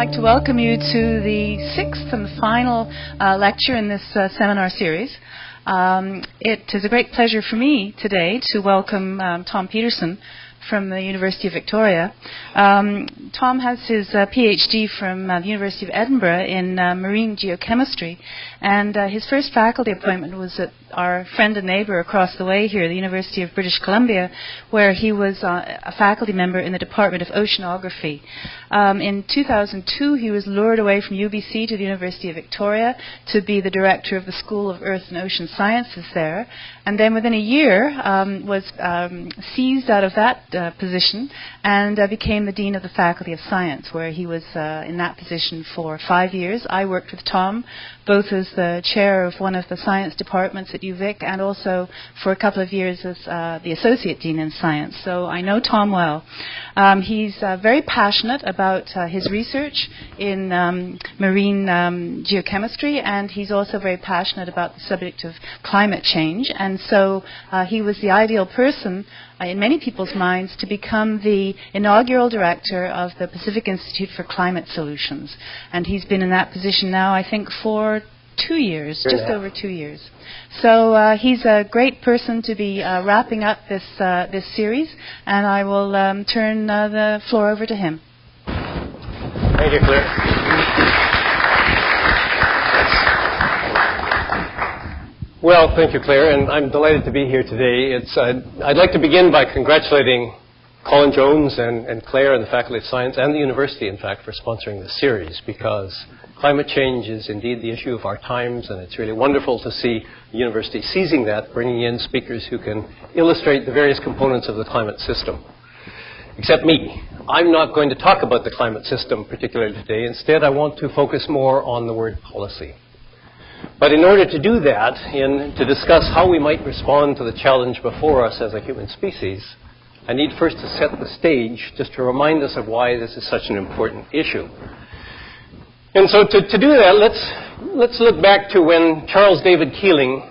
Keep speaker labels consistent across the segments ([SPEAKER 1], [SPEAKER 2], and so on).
[SPEAKER 1] like to welcome you to the sixth and final lecture in this seminar series. It is a great pleasure for me today to welcome Tom Pedersen from the University of Victoria. Tom has his PhD from the University of Edinburgh in marine geochemistry, and his first faculty appointment was at our friend and neighbour across the way here, the University of British Columbia, where he was a faculty member in the Department of Oceanography. In 2002, he was lured away from UBC to the University of Victoria to be the director of the School of Earth and Ocean Sciences there, and then within a year was seized out of that position and became the Dean of the Faculty of Science, where he was in that position for 5 years. I worked with Tom both as the chair of one of the science departments at UVic and also for a couple of years as the Associate Dean in Science. So I know Tom well. He's very passionate about his research in marine geochemistry, and he's also very passionate about the subject of climate change. And so he was the ideal person in many people's minds to become the inaugural director of the Pacific Institute for Climate Solutions. And he's been in that position now, I think, for 2 years, just over 2 years. So he's a great person to be wrapping up this series, and I will turn the floor over to him.
[SPEAKER 2] Thank you, Claire. Well, thank you, Claire, and I'm delighted to be here today. I'd like to begin by congratulating Colin Jones and Claire and the Faculty of Science and the University, in fact, for sponsoring this series, because climate change is indeed the issue of our times, and it's really wonderful to see the University seizing that, bringing in speakers who can illustrate the various components of the climate system. Except me. I'm not going to talk about the climate system particularly today. Instead, I want to focus more on the word policy. But in order to do that, to discuss how we might respond to the challenge before us as a human species, I need first to set the stage just to remind us of why this is such an important issue. And so to do that, let's look back to when Charles David Keeling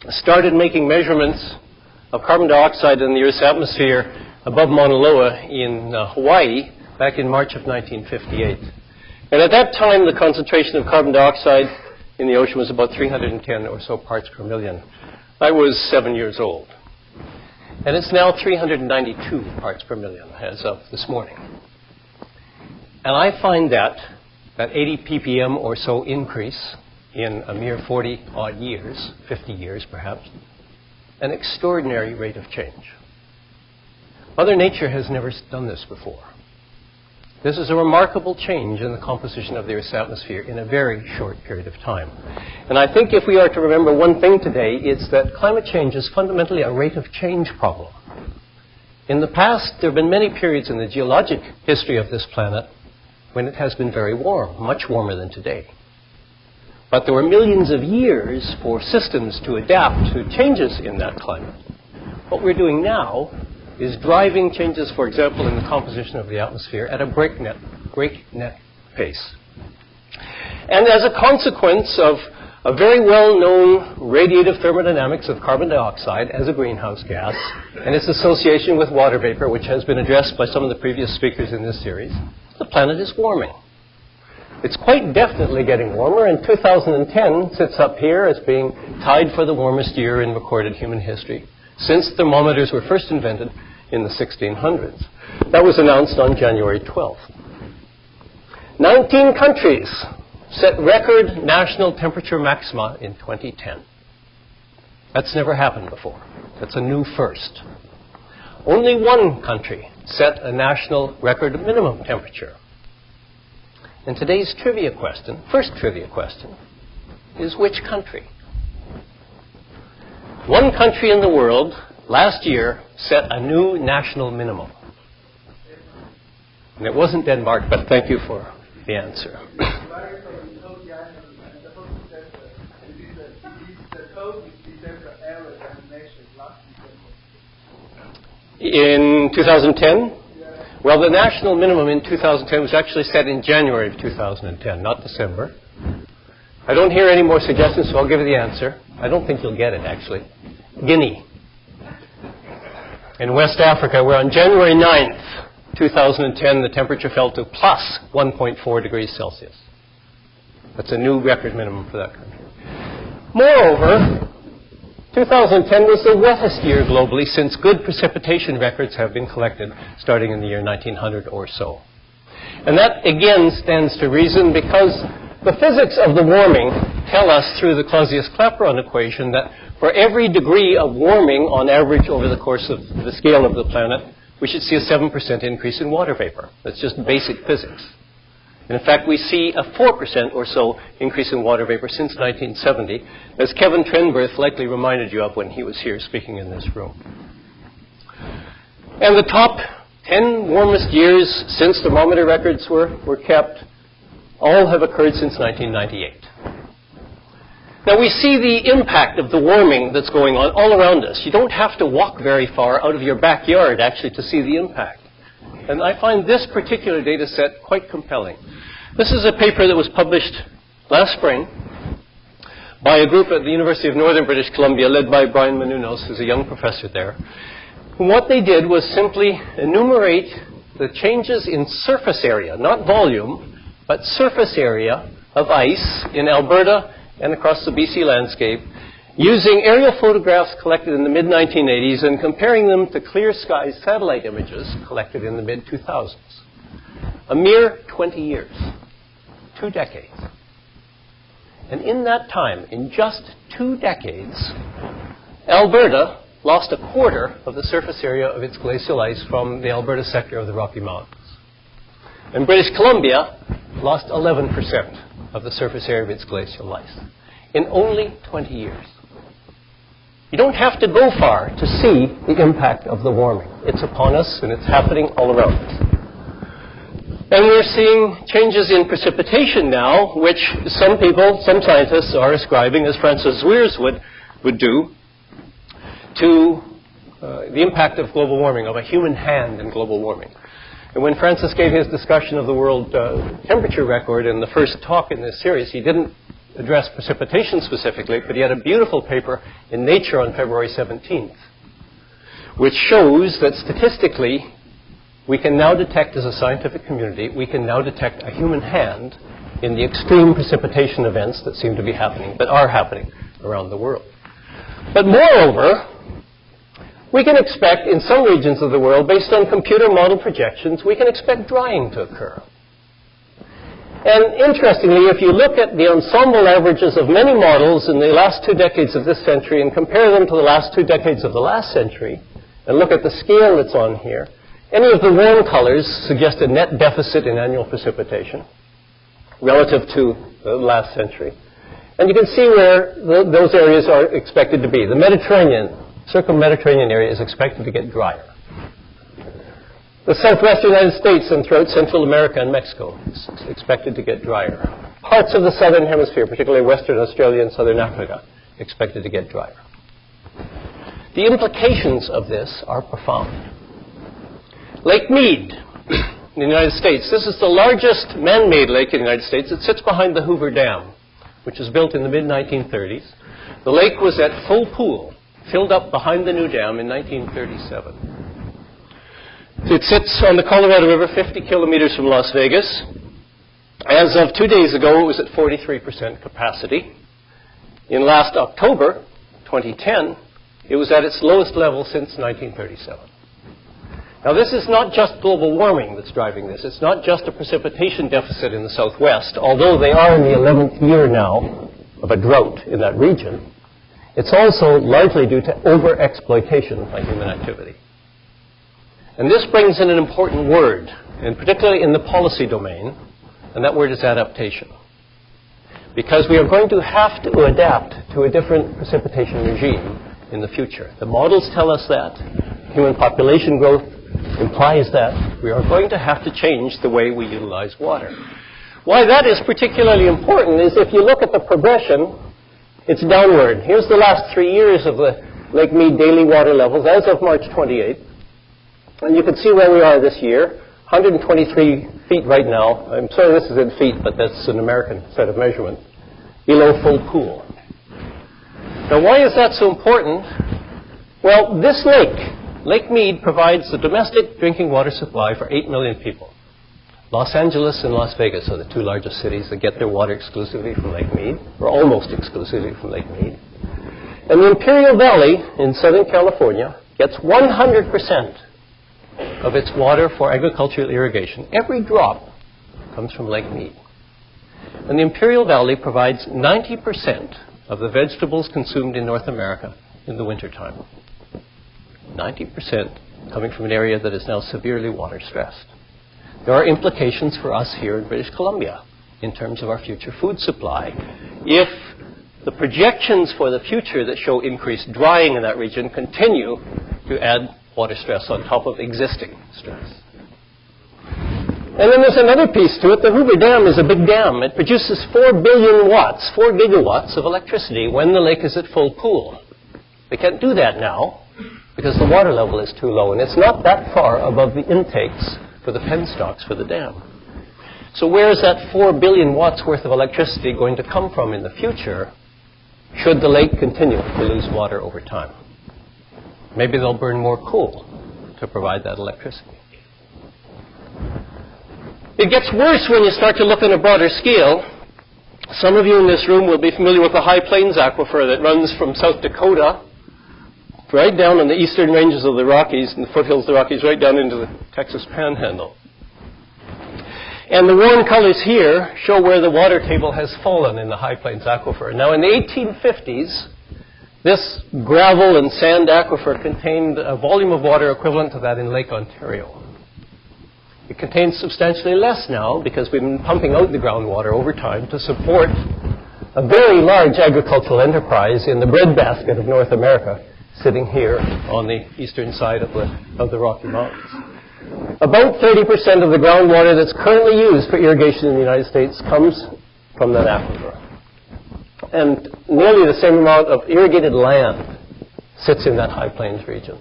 [SPEAKER 2] started making measurements of carbon dioxide in the Earth's atmosphere above Mauna Loa in Hawaii back in March of 1958. And at that time, the concentration of carbon dioxide in the ocean was about 310 or so parts per million. I was 7 years old. And it's now 392 parts per million as of this morning. And I find that 80 ppm or so increase in a mere 40-odd years, 50 years perhaps, an extraordinary rate of change. Mother Nature has never done this before. This is a remarkable change in the composition of the Earth's atmosphere in a very short period of time. And I think if we are to remember one thing today, it's that climate change is fundamentally a rate of change problem. In the past, there have been many periods in the geologic history of this planet when it has been very warm, much warmer than today. But there were millions of years for systems to adapt to changes in that climate. What we're doing now is driving changes, for example, in the composition of the atmosphere at a breakneck pace. And as a consequence of a very well-known radiative thermodynamics of carbon dioxide as a greenhouse gas and its association with water vapor, which has been addressed by some of the previous speakers in this series, the planet is warming. It's quite definitely getting warmer, and 2010 sits up here as being tied for the warmest year in recorded human history since thermometers were first invented in the 1600s. That was announced on January 12th. 19 countries set record national temperature maxima in 2010. That's never happened before. That's a new first. Only one country set a national record minimum temperature. And today's trivia question, first trivia question, is which country? One country in the world last year set a new national minimum. And it wasn't Denmark, but thank you for the answer. In 2010? Well, the national minimum in 2010 was actually set in January of 2010, not December. I don't hear any more suggestions, so I'll give you the answer. I don't think you'll get it, actually. Guinea. In West Africa, where on January 9th, 2010, the temperature fell to plus 1.4 degrees Celsius. That's a new record minimum for that country. Moreover, 2010 was the wettest year globally since good precipitation records have been collected starting in the year 1900 or so. And that, again, stands to reason because the physics of the warming tell us through the Clausius-Clapeyron equation that for every degree of warming on average over the course of the scale of the planet, we should see a 7% increase in water vapor. That's just basic physics. And in fact, we see a 4% or so increase in water vapor since 1970, as Kevin Trenberth likely reminded you of when he was here speaking in this room. And the top 10 warmest years since thermometer records were kept all have occurred since 1998. Now, we see the impact of the warming that's going on all around us. You don't have to walk very far out of your backyard, actually, to see the impact. And I find this particular data set quite compelling. This is a paper that was published last spring by a group at the University of Northern British Columbia led by Brian Menounos, who's a young professor there. And what they did was simply enumerate the changes in surface area, not volume, but surface area of ice in Alberta and across the BC landscape, using aerial photographs collected in the mid-1980s and comparing them to clear skies satellite images collected in the mid-2000s. A mere 20 years, 2 decades. And in that time, in just 2 decades, Alberta lost a quarter of the surface area of its glacial ice from the Alberta sector of the Rocky Mountains. And British Columbia lost 11% of the surface area of its glacial ice in only 20 years. You don't have to go far to see the impact of the warming. It's upon us, and it's happening all around us. And we're seeing changes in precipitation now, which some people, some scientists are ascribing, as Francis Weirs would do, to the impact of global warming, of a human hand in global warming. And when Francis gave his discussion of the world temperature record in the first talk in this series, he didn't address precipitation specifically, but he had a beautiful paper in Nature on February 17th, which shows that statistically, we can now detect as a scientific community, we can now detect a human hand in the extreme precipitation events that seem to be happening, that are happening around the world. But moreover, we can expect in some regions of the world, based on computer model projections, we can expect drying to occur. And interestingly, if you look at the ensemble averages of many models in the last 2 decades of this century and compare them to the last 2 decades of the last century, and look at the scale that's on here, any of the warm colors suggest a net deficit in annual precipitation relative to the last century. And you can see where those areas are expected to be. The Mediterranean, circum-Mediterranean area is expected to get drier. The southwestern United States and throughout Central America and Mexico is expected to get drier. Parts of the southern hemisphere, particularly Western Australia and Southern Africa, expected to get drier. The implications of this are profound. Lake Mead in the United States. This is the largest man-made lake in the United States. It sits behind the Hoover Dam, which was built in the mid-1930s. The lake was at full pool, filled up behind the new dam in 1937. It sits on the Colorado River 50 kilometers from Las Vegas. As of 2 days ago, it was at 43% capacity. In last October, 2010, it was at its lowest level since 1937. Now, this is not just global warming that's driving this. It's not just a precipitation deficit in the southwest, although they are in the 11th year now of a drought in that region. It's also largely due to overexploitation by human activity. And this brings in an important word, and particularly in the policy domain, and that word is adaptation. Because we are going to have to adapt to a different precipitation regime in the future. The models tell us that. Human population growth implies that. We are going to have to change the way we utilize water. Why that is particularly important is if you look at the progression, it's downward. Here's the last 3 years of the Lake Mead daily water levels as of March 28th. And you can see where we are this year, 123 feet right now. I'm sorry this is in feet, but that's an American set of measurements, below full pool. Now, why is that so important? Well, this lake, Lake Mead provides the domestic drinking water supply for 8 million people. Los Angeles and Las Vegas are the two largest cities that get their water exclusively from Lake Mead, or almost exclusively from Lake Mead. And the Imperial Valley in Southern California gets 100% of its water for agricultural irrigation. Every drop comes from Lake Mead. And the Imperial Valley provides 90% of the vegetables consumed in North America in the wintertime. 90% coming from an area that is now severely water stressed. There are implications for us here in British Columbia in terms of our future food supply. If the projections for the future that show increased drying in that region continue to add water stress on top of existing stress. And then there's another piece to it. The Hoover Dam is a big dam. It produces 4 billion watts, 4 gigawatts of electricity when the lake is at full pool. They can't do that now because the water level is too low, and it's not that far above the intakes for the penstocks for the dam. So where is that 4 billion watts worth of electricity going to come from in the future should the lake continue to lose water over time? Maybe they'll burn more coal to provide that electricity. It gets worse when you start to look on a broader scale. Some of you in this room will be familiar with the High Plains Aquifer that runs from South Dakota right down on the eastern ranges of the Rockies and the foothills of the Rockies right down into the Texas Panhandle. And the warm colors here show where the water table has fallen in the High Plains Aquifer. Now, in the 1850s, this gravel and sand aquifer contained a volume of water equivalent to that in Lake Ontario. It contains substantially less now because we've been pumping out the groundwater over time to support a very large agricultural enterprise in the breadbasket of North America, sitting here on the eastern side of the Rocky Mountains. About 30% of the groundwater that's currently used for irrigation in the United States comes from that aquifer. And nearly the same amount of irrigated land sits in that High Plains region.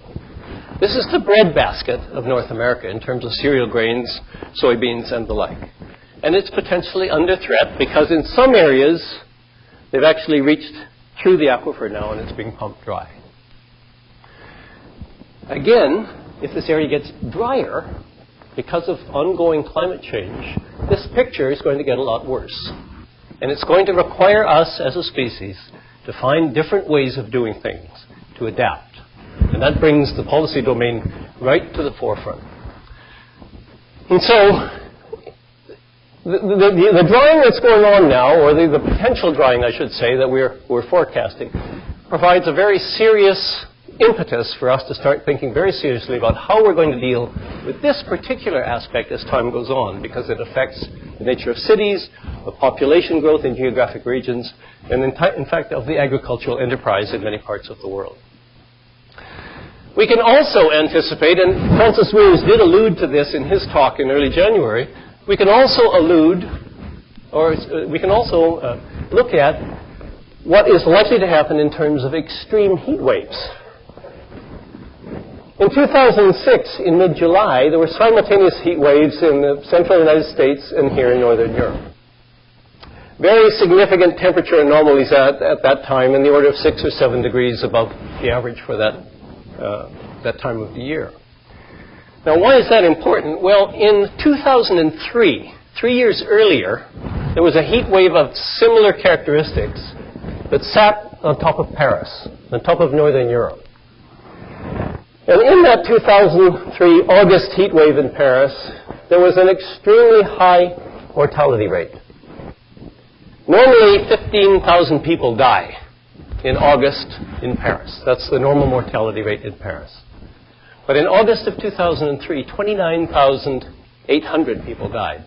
[SPEAKER 2] This is the breadbasket of North America in terms of cereal grains, soybeans, and the like. And it's potentially under threat because in some areas they've actually reached through the aquifer now and it's being pumped dry. Again, if this area gets drier because of ongoing climate change, this picture is going to get a lot worse. And it's going to require us as a species to find different ways of doing things, to adapt. And that brings the policy domain right to the forefront. And so the drying that's going on now, or the potential drying, I should say, that we're forecasting, provides a very serious impetus for us to start thinking very seriously about how we're going to deal with this particular aspect as time goes on, because it affects the nature of cities, the population growth in geographic regions, and in fact of the agricultural enterprise in many parts of the world. We can also anticipate, and Francis Williams did allude to this in his talk in early January, we can also look at what is likely to happen in terms of extreme heat waves. In 2006, in mid-July, there were simultaneous heat waves in the central United States and here in northern Europe. Very significant temperature anomalies at that time in the order of 6 or 7 degrees above the average for that time of the year. Now, why is that important? Well, in 2003, 3 years earlier, there was a heat wave of similar characteristics that sat on top of Paris, on top of northern Europe. And in that 2003 August heat wave in Paris, there was an extremely high mortality rate. Normally, 15,000 people die in August in Paris. That's the normal mortality rate in Paris. But in August of 2003, 29,800 people died.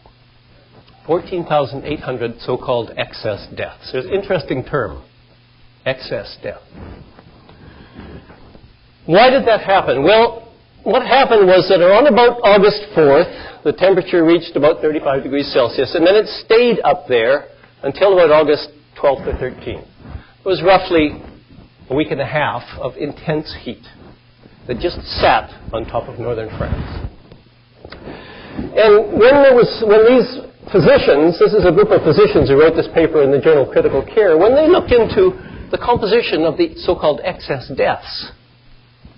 [SPEAKER 2] 14,800 so-called excess deaths. There's an interesting term, excess death. Why did that happen? Well, what happened was that around about August 4th, the temperature reached about 35 degrees Celsius, and then it stayed up there until about August 12th or 13th. It was roughly a week and a half of intense heat that just sat on top of northern France. And when these physicians, this is a group of physicians who wrote this paper in the journal Critical Care, when they looked into the composition of the so-called excess deaths,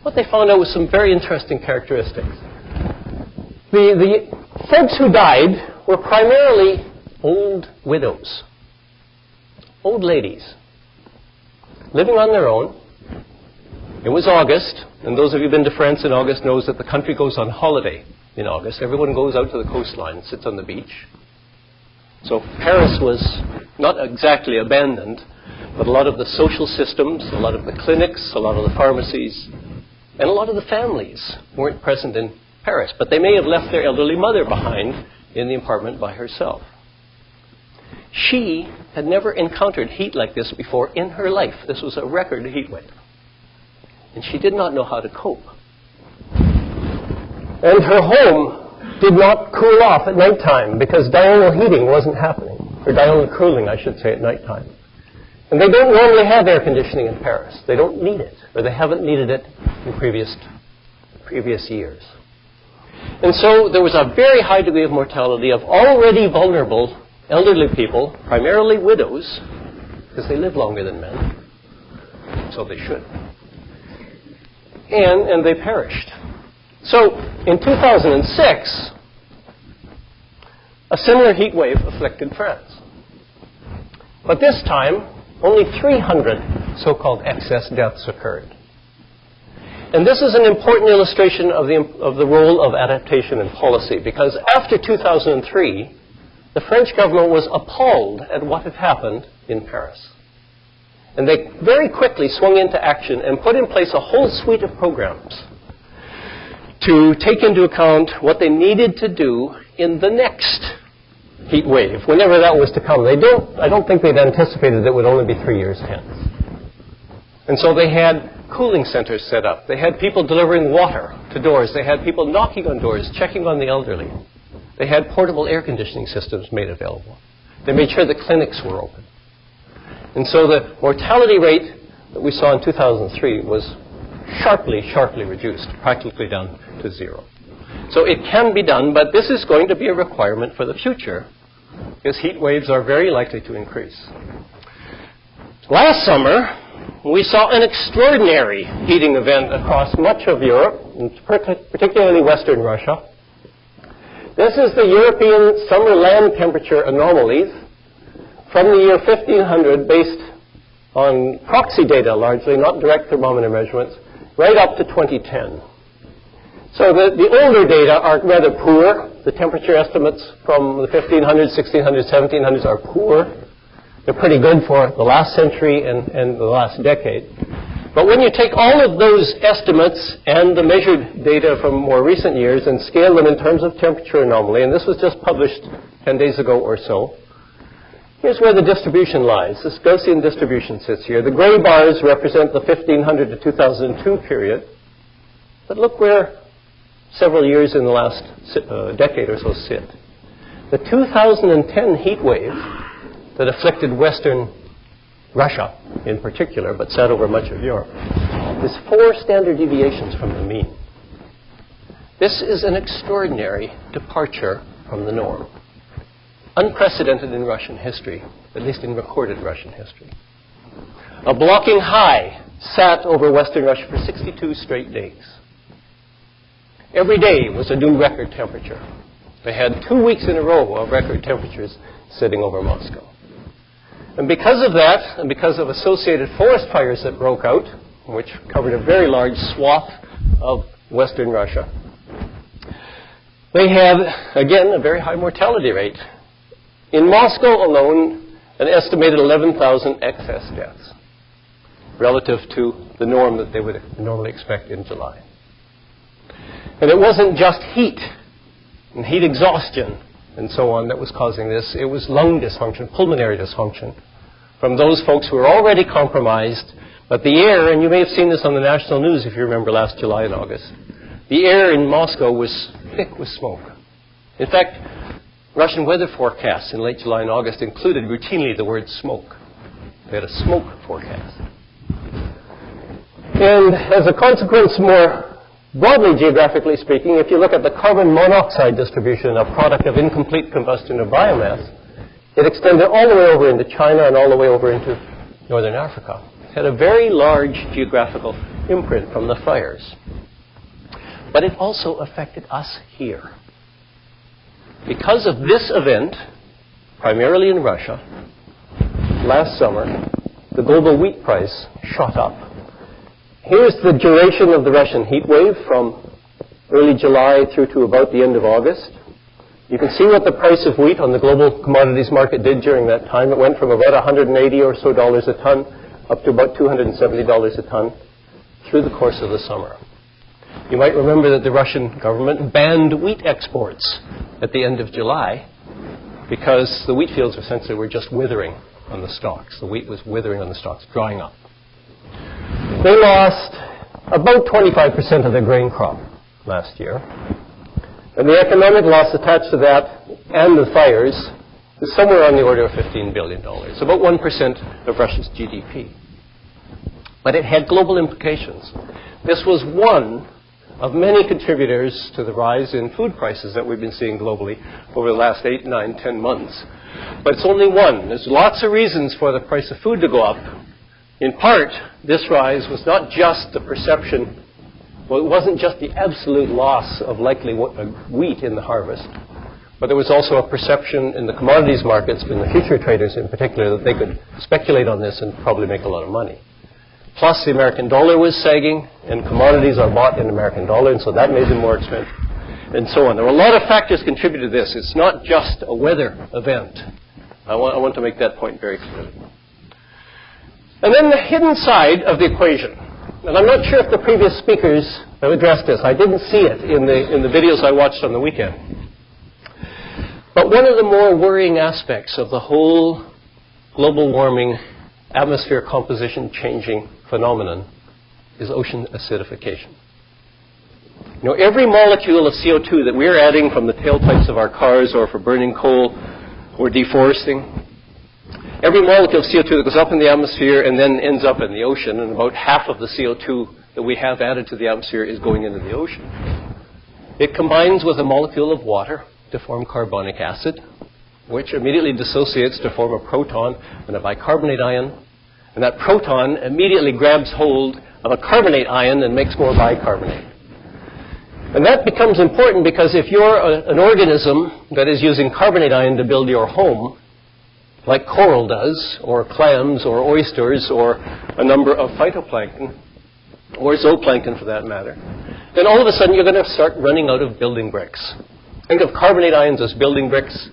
[SPEAKER 2] what they found out was some very interesting characteristics. The folks who died were primarily old widows, old ladies, living on their own. It was August, and those of you who've been to France in August knows that the country goes on holiday in August. Everyone goes out to the coastline and sits on the beach. So Paris was not exactly abandoned, but a lot of the social systems, a lot of the clinics, a lot of the pharmacies, and a lot of the families weren't present in Paris, but they may have left their elderly mother behind in the apartment by herself. She had never encountered heat like this before in her life. This was a record heat wave. And she did not know how to cope. And her home did not cool off at nighttime because diurnal heating wasn't happening, or diurnal cooling, I should say, at nighttime. And they don't normally have air conditioning in Paris. They don't need it, or they haven't needed it in previous years. And so there was a very high degree of mortality of already vulnerable elderly people, primarily widows, because they live longer than men, so they should. And they perished. So in 2006, a similar heat wave afflicted France. But this time, only 300 so-called excess deaths occurred. And this is an important illustration of the role of adaptation and policy, because after 2003, the French government was appalled at what had happened in Paris. And they very quickly swung into action and put in place a whole suite of programs to take into account what they needed to do in the next heat wave, whenever that was to come. I don't think they'd anticipated it would only be 3 years hence. And so they had cooling centers set up. They had people delivering water to doors. They had people knocking on doors, checking on the elderly. They had portable air conditioning systems made available. They made sure the clinics were open. And so the mortality rate that we saw in 2003 was sharply reduced, practically down to zero. So it can be done, but this is going to be a requirement for the future, because heat waves are very likely to increase. Last summer, we saw an extraordinary heating event across much of Europe, and particularly Western Russia. This is the European summer land temperature anomalies from the year 1500, based on proxy data largely, not direct thermometer measurements, right up to 2010. So the older data are rather poor. The temperature estimates from the 1500s, 1600s, 1700s are poor. They're pretty good for the last century and the last decade. But when you take all of those estimates and the measured data from more recent years and scale them in terms of temperature anomaly, and this was just published 10 days ago or so, here's where the distribution lies. This Gaussian distribution sits here. The gray bars represent the 1500 to 2002 period. But look where several years in the last decade or so sit. The 2010 heat wave that afflicted Western Russia in particular, but sat over much of Europe, is 4 standard deviations from the mean. This is an extraordinary departure from the norm. Unprecedented in Russian history, at least in recorded Russian history. A blocking high sat over Western Russia for 62 straight days. Every day was a new record temperature. They had 2 weeks in a row of record temperatures sitting over Moscow. And because of that, and because of associated forest fires that broke out, which covered a very large swath of Western Russia, they had, again, a very high mortality rate. In Moscow alone, an estimated 11,000 excess deaths, relative to the norm that they would normally expect in July. And it wasn't just heat and heat exhaustion and so on that was causing this. It was lung dysfunction, pulmonary dysfunction, from those folks who were already compromised. But the air, and you may have seen this on the national news if you remember last July and August, the air in Moscow was thick with smoke. In fact, Russian weather forecasts in late July and August included routinely the word smoke. They had a smoke forecast. And as a consequence, more broadly geographically speaking, if you look at the carbon monoxide distribution, a product of incomplete combustion of biomass, it extended all the way over into China and all the way over into northern Africa, had a very large geographical imprint from the fires. But it also affected us here. Because of this event, primarily in Russia, last summer, the global wheat price shot up. Here's the duration of the Russian heat wave from early July through to about the end of August. You can see what the price of wheat on the global commodities market did during that time. It went from about $180 or so a ton up to about $270 a ton through the course of the summer. You might remember that the Russian government banned wheat exports at the end of July because the wheat fields essentially were just withering on the stalks. The wheat was withering on the stalks, drying up. They lost about 25% of their grain crop last year. And the economic loss attached to that and the fires is somewhere on the order of $15 billion, about 1% of Russia's GDP. But it had global implications. This was one of many contributors to the rise in food prices that we've been seeing globally over the last 8, 9, 10 months. But it's only one. There's lots of reasons for the price of food to go up. In part, this rise was not just the perception, well, it wasn't just the absolute loss of likely wheat in the harvest, but there was also a perception in the commodities markets, in the future traders in particular, that they could speculate on this and probably make a lot of money. Plus, the American dollar was sagging, and commodities are bought in American dollar, and so that made them more expensive, and so on. There were a lot of factors contributed to this. It's not just a weather event. I want to make that point very clearly. And then the hidden side of the equation. And I'm not sure if the previous speakers have addressed this. I didn't see it in the videos I watched on the weekend. But one of the more worrying aspects of the whole global warming, atmosphere composition changing phenomenon is ocean acidification. You know, every molecule of CO2 that we're adding from the tailpipes of our cars or for burning coal or deforesting, every molecule of CO2 that goes up in the atmosphere and then ends up in the ocean, and about half of the CO2 that we have added to the atmosphere is going into the ocean. It combines with a molecule of water to form carbonic acid, which immediately dissociates to form a proton and a bicarbonate ion. And that proton immediately grabs hold of a carbonate ion and makes more bicarbonate. And that becomes important because if you're an organism that is using carbonate ion to build your home, like coral does, or clams, or oysters, or a number of phytoplankton, or zooplankton for that matter, then all of a sudden you're going to start running out of building bricks. Think of carbonate ions as building bricks.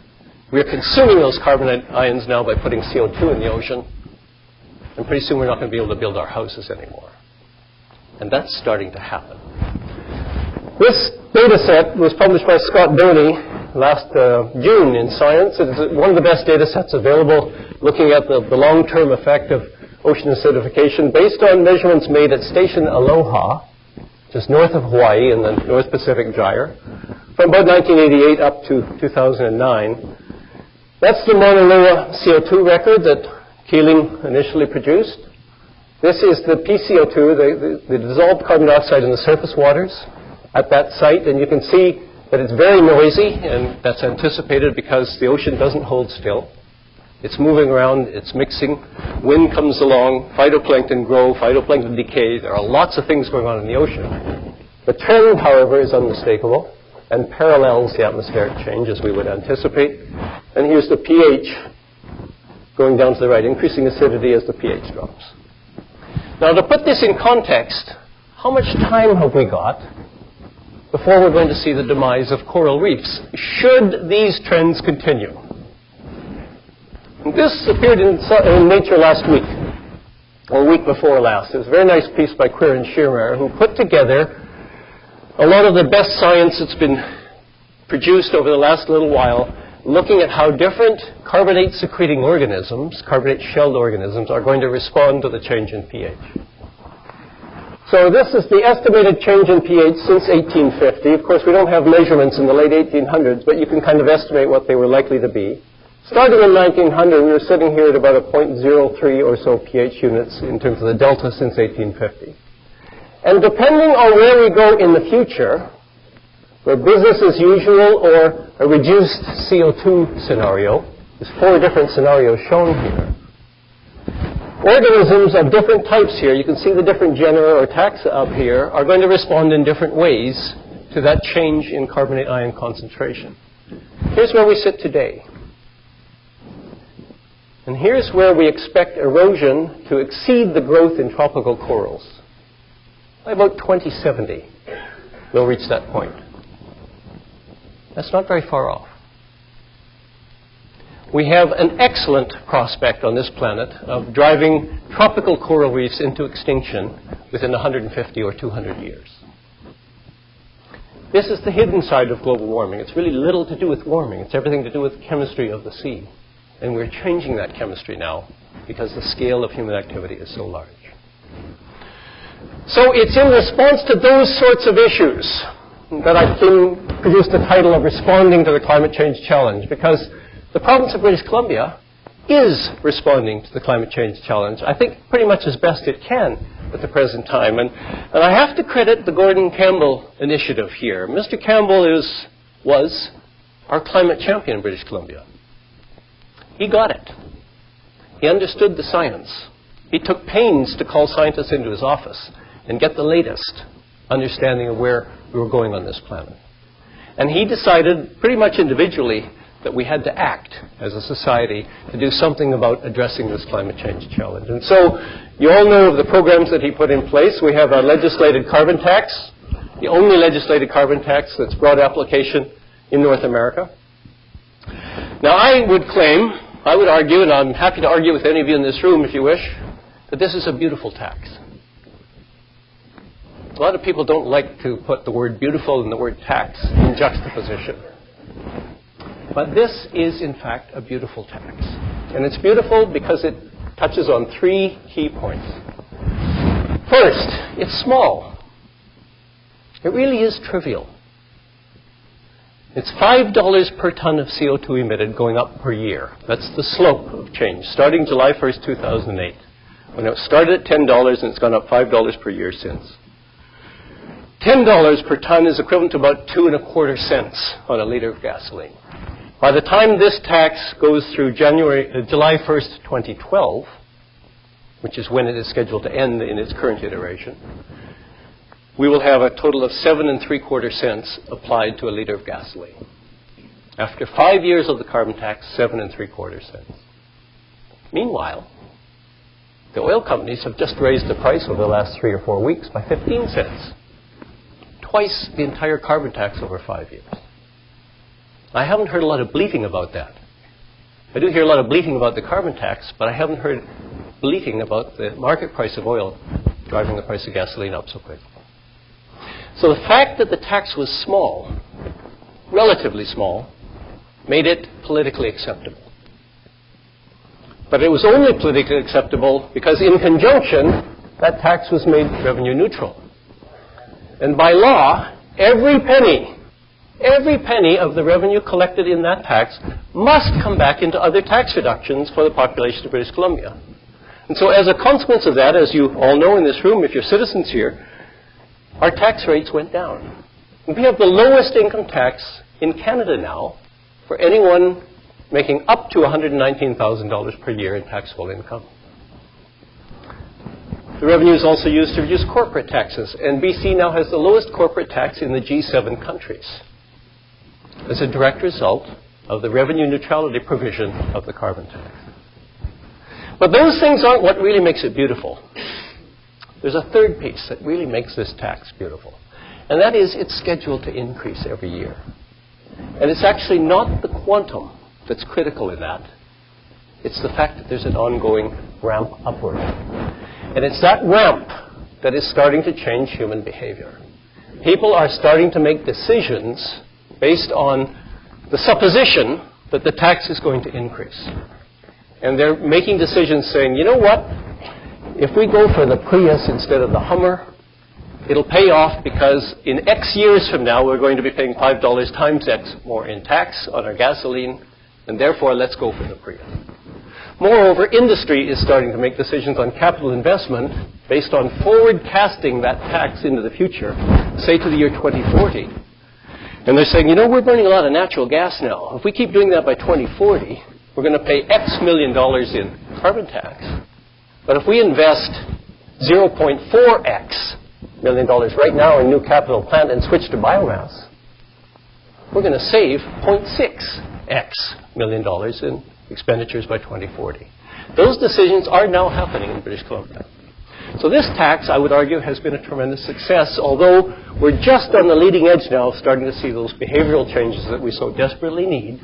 [SPEAKER 2] We're consuming those carbonate ions now by putting CO2 in the ocean, and pretty soon we're not going to be able to build our houses anymore. And that's starting to happen. This data set was published by Scott Burney last June in Science. It is one of the best data sets available looking at the long-term effect of ocean acidification based on measurements made at Station Aloha, just north of Hawaii in the North Pacific Gyre, from about 1988 up to 2009. That's the Mauna Loa CO2 record that Keeling initially produced. This is the PCO2, the dissolved carbon dioxide in the surface waters at that site, and you can see that it's very noisy, and that's anticipated because the ocean doesn't hold still. It's moving around, it's mixing, wind comes along, phytoplankton grow, phytoplankton decay. There are lots of things going on in the ocean. The trend, however, is unmistakable and parallels the atmospheric change as we would anticipate. And here's the pH going down to the right, increasing acidity as the pH drops. Now, to put this in context, how much time have we got before we're going to see the demise of coral reefs, should these trends continue? And this appeared in Nature last week, or week before last. It was a very nice piece by Queer and Shearmare, who put together a lot of the best science that's been produced over the last little while, looking at how different carbonate-secreting organisms, carbonate-shelled organisms, are going to respond to the change in pH. So this is the estimated change in pH since 1850. Of course, we don't have measurements in the late 1800s, but you can kind of estimate what they were likely to be. Starting in 1900, we were sitting here at about a 0.03 or so pH units in terms of the delta since 1850. And depending on where we go in the future, where business as usual or a reduced CO2 scenario, there's 4 different scenarios shown here. organisms of different types here, you can see the different genera or taxa up here, are going to respond in different ways to that change in carbonate ion concentration. Here's where we sit today. And here's where we expect erosion to exceed the growth in tropical corals. By about 2070, we'll reach that point. That's not very far off. We have an excellent prospect on this planet of driving tropical coral reefs into extinction within 150 or 200 years. This is the hidden side of global warming. It's really little to do with warming. It's everything to do with chemistry of the sea. And we're changing that chemistry now because the scale of human activity is so large. So it's in response to those sorts of issues that I've produced the title of Responding to the Climate Change Challenge, because the province of British Columbia is responding to the climate change challenge, I think pretty much as best it can at the present time. And I have to credit the Gordon Campbell initiative here. Mr. Campbell was our climate champion in British Columbia. He got it. He understood the science. He took pains to call scientists into his office and get the latest understanding of where we were going on this planet. And he decided pretty much individually that we had to act as a society to do something about addressing this climate change challenge. And so you all know of the programs that he put in place. We have our legislated carbon tax, the only legislated carbon tax that's broad application in North America. Now I would claim, I would argue, and I'm happy to argue with any of you in this room if you wish, that this is a beautiful tax. A lot of people don't like to put the word beautiful and the word tax in juxtaposition. But this is, in fact, a beautiful tax. And it's beautiful because it touches on three key points. First, it's small. It really is trivial. It's $5 per ton of CO2 emitted going up per year. That's the slope of change, starting July 1st, 2008. When it started at $10 and it's gone up $5 per year since. $10 per ton is equivalent to about 2.25 cents on a liter of gasoline. By the time this tax goes through July 1st, 2012, which is when it is scheduled to end in its current iteration, we will have a total of 7.75 cents applied to a liter of gasoline. After 5 years of the carbon tax, 7.75 cents. Meanwhile, the oil companies have just raised the price over the last 3 or 4 weeks by 15 cents. Twice the entire carbon tax over 5 years. I haven't heard a lot of bleating about that. I do hear a lot of bleating about the carbon tax, but I haven't heard bleating about the market price of oil driving the price of gasoline up so quickly. So the fact that the tax was small, relatively small, made it politically acceptable. But it was only politically acceptable because in conjunction, that tax was made revenue neutral. And by law, every penny of the revenue collected in that tax must come back into other tax reductions for the population of British Columbia. And so as a consequence of that, as you all know in this room, if you're citizens here, our tax rates went down. We have the lowest income tax in Canada now for anyone making up to $119,000 per year in taxable income. The revenue is also used to reduce corporate taxes, and BC now has the lowest corporate tax in the G7 countries as a direct result of the revenue neutrality provision of the carbon tax. But those things aren't what really makes it beautiful. There's a third piece that really makes this tax beautiful, and that is it's scheduled to increase every year. And it's actually not the quantum that's critical in that. It's the fact that there's an ongoing ramp upward. And it's that ramp that is starting to change human behavior. People are starting to make decisions based on the supposition that the tax is going to increase. And they're making decisions saying, you know what? If we go for the Prius instead of the Hummer, it'll pay off because in X years from now, we're going to be paying $5 times X more in tax on our gasoline, and therefore let's go for the Prius. Moreover, industry is starting to make decisions on capital investment based on forward-casting that tax into the future, say to the year 2040. And they're saying, you know, we're burning a lot of natural gas now. If we keep doing that by 2040, we're going to pay X million dollars in carbon tax. But if we invest 0.4x million dollars right now in new capital plant and switch to biomass, we're going to save 0.6x million dollars in expenditures by 2040. Those decisions are now happening in British Columbia. So this tax, I would argue, has been a tremendous success, although we're just on the leading edge now, starting to see those behavioral changes that we so desperately need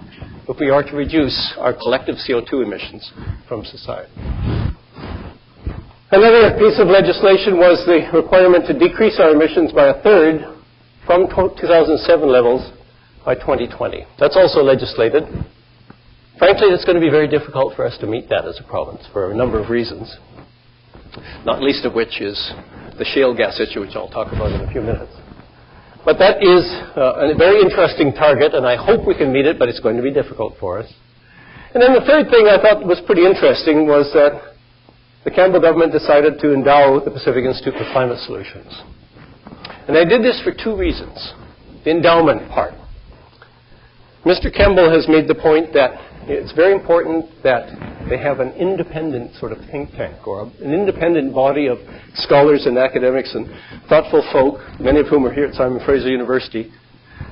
[SPEAKER 2] if we are to reduce our collective CO2 emissions from society. Another piece of legislation was the requirement to decrease our emissions by a third from 2007 levels by 2020. That's also legislated. Frankly, it's going to be very difficult for us to meet that as a province for a number of reasons, not least of which is the shale gas issue, which I'll talk about in a few minutes. But that is a very interesting target, and I hope we can meet it, but it's going to be difficult for us. And then the third thing I thought was pretty interesting was that the Campbell government decided to endow the Pacific Institute for Climate Solutions. And they did this for two reasons. The endowment part. Mr. Campbell has made the point that it's very important that they have an independent sort of think tank or an independent body of scholars and academics and thoughtful folk, many of whom are here at Simon Fraser University,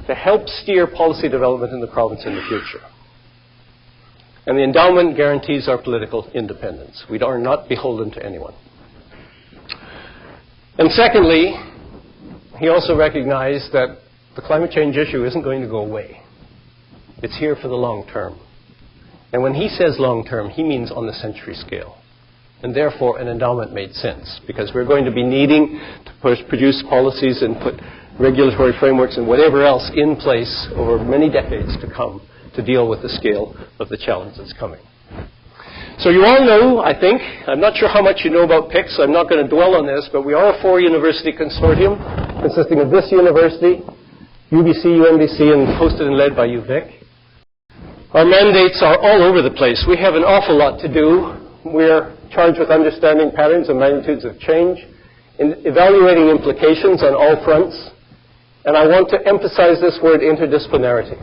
[SPEAKER 2] to help steer policy development in the province in the future. And the endowment guarantees our political independence. We are not beholden to anyone. And secondly, he also recognized that the climate change issue isn't going to go away. It's here for the long term. And when he says long term, he means on the century scale. And therefore, an endowment made sense, because we're going to be needing to produce policies and put regulatory frameworks and whatever else in place over many decades to come to deal with the scale of the challenge that's coming. So you all know, I think, I'm not sure how much you know about PICS, I'm not going to dwell on this, but we are a 4-university consortium consisting of this university, UBC, UNBC, and hosted and led by UVic. Our mandates are all over the place. We have an awful lot to do. We're charged with understanding patterns and magnitudes of change, in evaluating implications on all fronts, and I want to emphasize this word interdisciplinarity.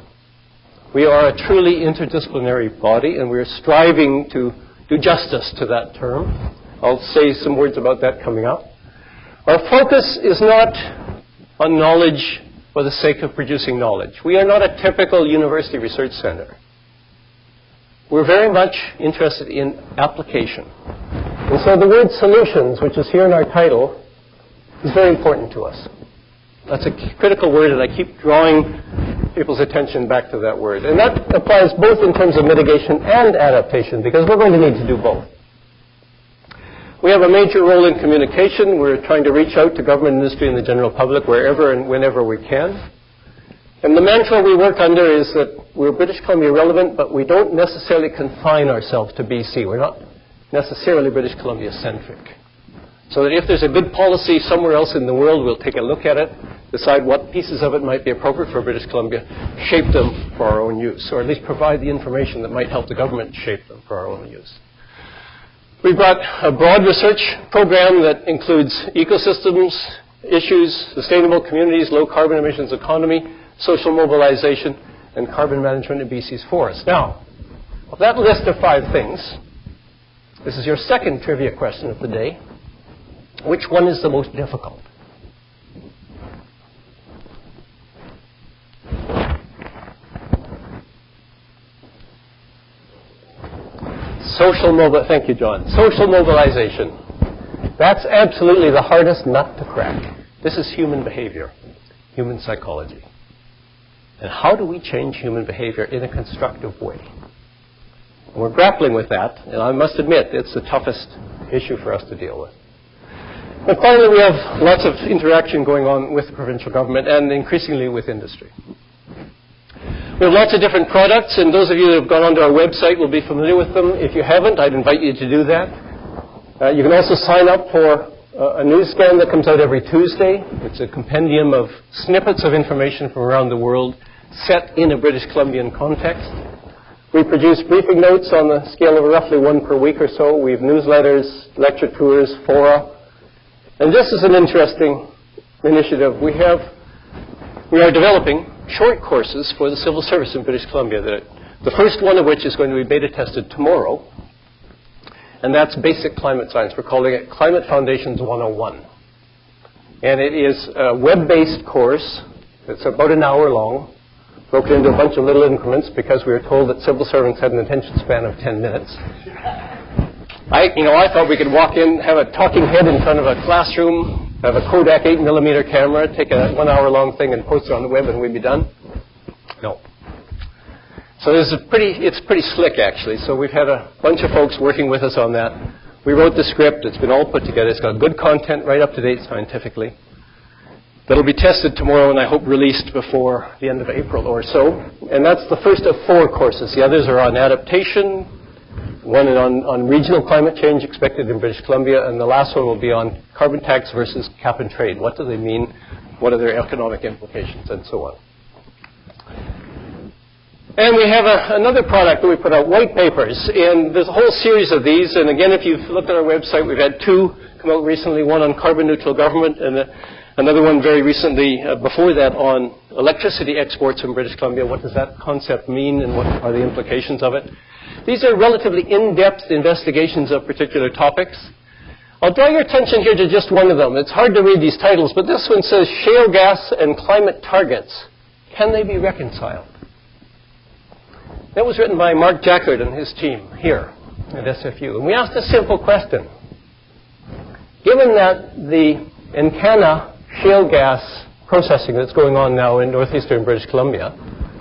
[SPEAKER 2] We are a truly interdisciplinary body, and we're striving to do justice to that term. I'll say some words about that coming up. Our focus is not on knowledge for the sake of producing knowledge. We are not a typical university research center. We're very much interested in application. And so the word solutions, which is here in our title, is very important to us. That's a critical word, and I keep drawing people's attention back to that word. And that applies both in terms of mitigation and adaptation, because we're going to need to do both. We have a major role in communication. We're trying to reach out to government, industry, and the general public wherever and whenever we can. And the mantra we work under is that we're British Columbia relevant, but we don't necessarily confine ourselves to BC. We're not necessarily British Columbia centric. So that if there's a good policy somewhere else in the world, we'll take a look at it, decide what pieces of it might be appropriate for British Columbia, shape them for our own use, or at least provide the information that might help the government shape them for our own use. We've got a broad research program that includes ecosystems, issues, sustainable communities, low carbon emissions economy, social mobilization, and carbon management in BC's forests. Now, of that list of 5 things, this is your second trivia question of the day. Which one is the most difficult? Thank you, John. Social mobilization. That's absolutely the hardest nut to crack. This is human behavior, human psychology. And how do we change human behavior in a constructive way? And we're grappling with that, and I must admit, it's the toughest issue for us to deal with. And finally, we have lots of interaction going on with the provincial government and increasingly with industry. We have lots of different products, and those of you that have gone onto our website will be familiar with them. If you haven't, I'd invite you to do that. You can also sign up for a news scan that comes out every Tuesday. It's a compendium of snippets of information from around the world set in a British Columbian context. We produce briefing notes on the scale of roughly 1 per week or so. We have newsletters, lecture tours, fora. And this is an interesting initiative. We are developing short courses for the civil service in British Columbia. The first one of which is going to be beta tested tomorrow. and that's basic climate science. We're calling it Climate Foundations 101. And it is a web-based course. It's about an hour long, broken into a bunch of little increments because we were told that civil servants had an attention span of 10 minutes. I thought we could walk in, have a talking head in front of a classroom, have a Kodak 8mm camera, take a 1 hour long thing and post it on the web and we'd be done. No. So it's pretty slick, actually. So we've had a bunch of folks working with us on that. We wrote the script. It's been all put together. It's got good content, right up to date scientifically. That'll be tested tomorrow and I hope released before the end of April or so. And that's the first of 4 courses. The others are on adaptation, one on regional climate change expected in British Columbia, and the last one will be on carbon tax versus cap and trade. What do they mean? What are their economic implications, and so on. And we have another product that we put out, white papers, and there's a whole series of these. And again, if you've looked at our website, we've had 2 come out recently, one on carbon neutral government and another one very recently before that on electricity exports from British Columbia. What does that concept mean and what are the implications of it? These are relatively in-depth investigations of particular topics. I'll draw your attention here to just one of them. It's hard to read these titles, but this one says shale gas and climate targets. Can they be reconciled? That was written by Mark Jackard and his team here at SFU. And we asked a simple question. Given that the Encana shale gas processing that's going on now in northeastern British Columbia,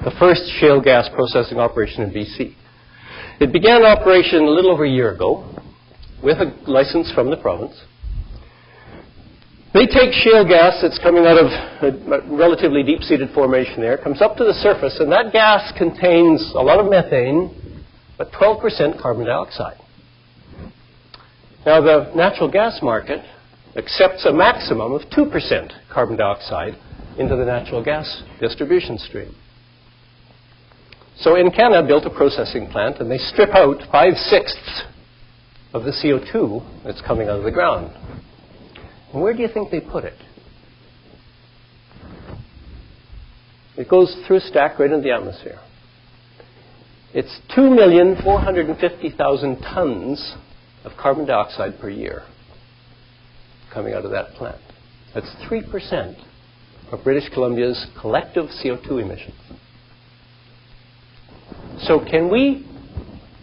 [SPEAKER 2] the first shale gas processing operation in BC, it began operation a little over a year ago with a license from the province. They take shale gas that's coming out of a relatively deep-seated formation there, comes up to the surface, and that gas contains a lot of methane, but 12% carbon dioxide. Now, the natural gas market accepts a maximum of 2% carbon dioxide into the natural gas distribution stream. So Encana built a processing plant, and they strip out 5/6 of the CO2 that's coming out of the ground. And where do you think they put it? It goes through a stack right into the atmosphere. It's 2,450,000 tons of carbon dioxide per year coming out of that plant. That's 3% of British Columbia's collective CO2 emissions. So can we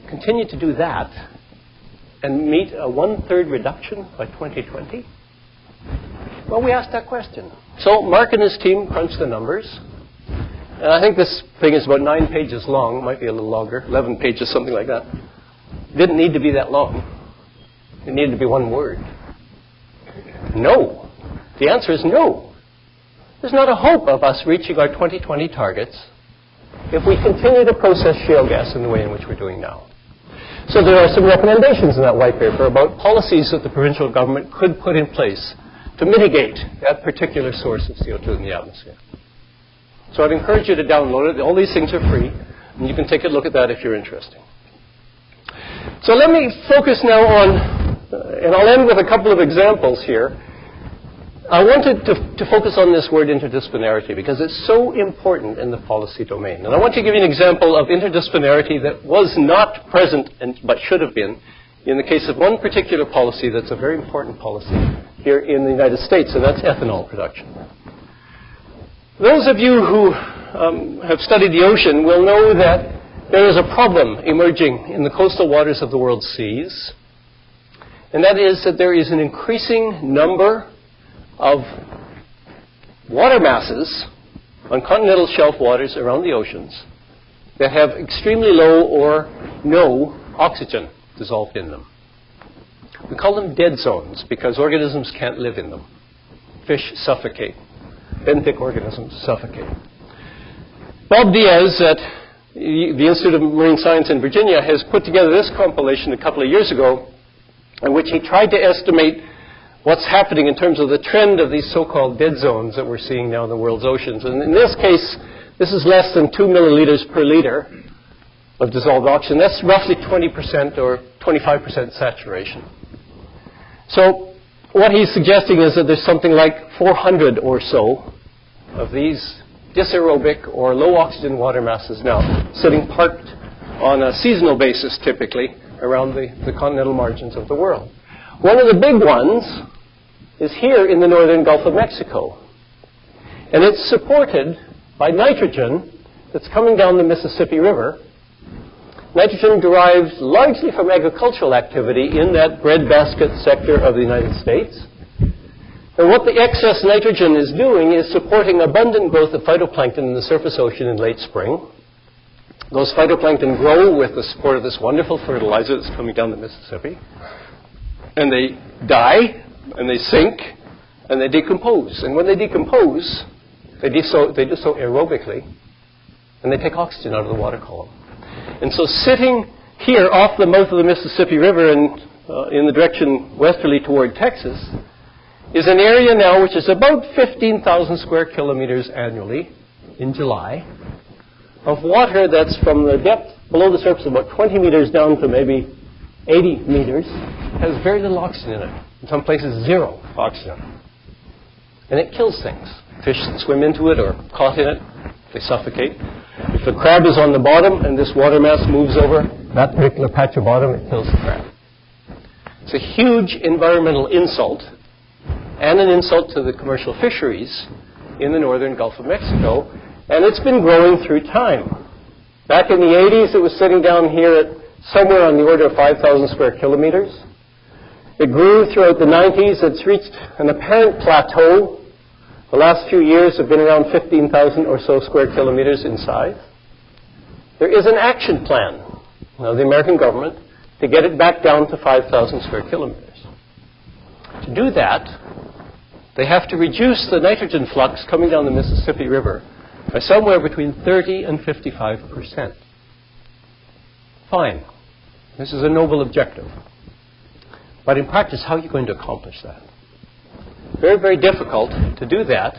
[SPEAKER 2] continue to do that and meet a 1/3 reduction by 2020? Well, we asked that question. So Mark and his team crunched the numbers. And I think this thing is about 9 pages long. It might be a little longer, 11 pages, something like that. It didn't need to be that long. It needed to be 1 word. No. The answer is no. There's not a hope of us reaching our 2020 targets if we continue to process shale gas in the way in which we're doing now. So there are some recommendations in that white paper about policies that the provincial government could put in place to mitigate that particular source of CO2 in the atmosphere. So I'd encourage you to download it. All these things are free, and you can take a look at that if you're interested. So let me focus now on, and I'll end with a couple of examples here. I wanted to focus on this word interdisciplinarity because it's so important in the policy domain. And I want to give you an example of interdisciplinarity that was not present but should have been in the case of one particular policy that's a very important policy here in the United States, and that's ethanol production. Those of you who have studied the ocean will know that there is a problem emerging in the coastal waters of the world's seas, and that is that there is an increasing number of water masses on continental shelf waters around the oceans that have extremely low or no oxygen dissolved in them. We call them dead zones because organisms can't live in them. Fish suffocate. Benthic organisms suffocate. Bob Diaz at the Institute of Marine Science in Virginia has put together this compilation a couple of years ago in which he tried to estimate what's happening in terms of the trend of these so-called dead zones that we're seeing now in the world's oceans. And in this case, this is less than 2 milliliters per liter of dissolved oxygen. That's roughly 20% or 25% saturation. So what he's suggesting is that there's something like 400 or so of these disaerobic or low oxygen water masses now sitting parked on a seasonal basis typically around the continental margins of the world. One of the big ones is here in the northern Gulf of Mexico. And it's supported by nitrogen that's coming down the Mississippi River. Nitrogen derived largely from agricultural activity in that breadbasket sector of the United States. And what the excess nitrogen is doing is supporting abundant growth of phytoplankton in the surface ocean in late spring. Those phytoplankton grow with the support of this wonderful fertilizer that's coming down the Mississippi. And they die, and they sink, and they decompose. And when they decompose, they do so aerobically, and they take oxygen out of the water column. And so sitting here off the mouth of the Mississippi River and in the direction westerly toward Texas is an area now which is about 15,000 square kilometers annually in July of water that's from the depth below the surface about 20 meters down to maybe 80 meters, has very little oxygen in it. In some places, zero oxygen. And it kills things. Fish that swim into it or caught in it, they suffocate. If the crab is on the bottom and this water mass moves over that particular patch of bottom, it kills the crab. It's a huge environmental insult and an insult to the commercial fisheries in the northern Gulf of Mexico, and it's been growing through time. Back in the 80s, it was sitting down here at somewhere on the order of 5,000 square kilometers. It grew throughout the 90s. It's reached an apparent plateau. The last few years have been around 15,000 or so square kilometers in size. There is an action plan of the American government to get it back down to 5,000 square kilometers. To do that, they have to reduce the nitrogen flux coming down the Mississippi River by somewhere between 30 and 55%. Fine. This is a noble objective. But in practice, how are you going to accomplish that? Very, very difficult to do that.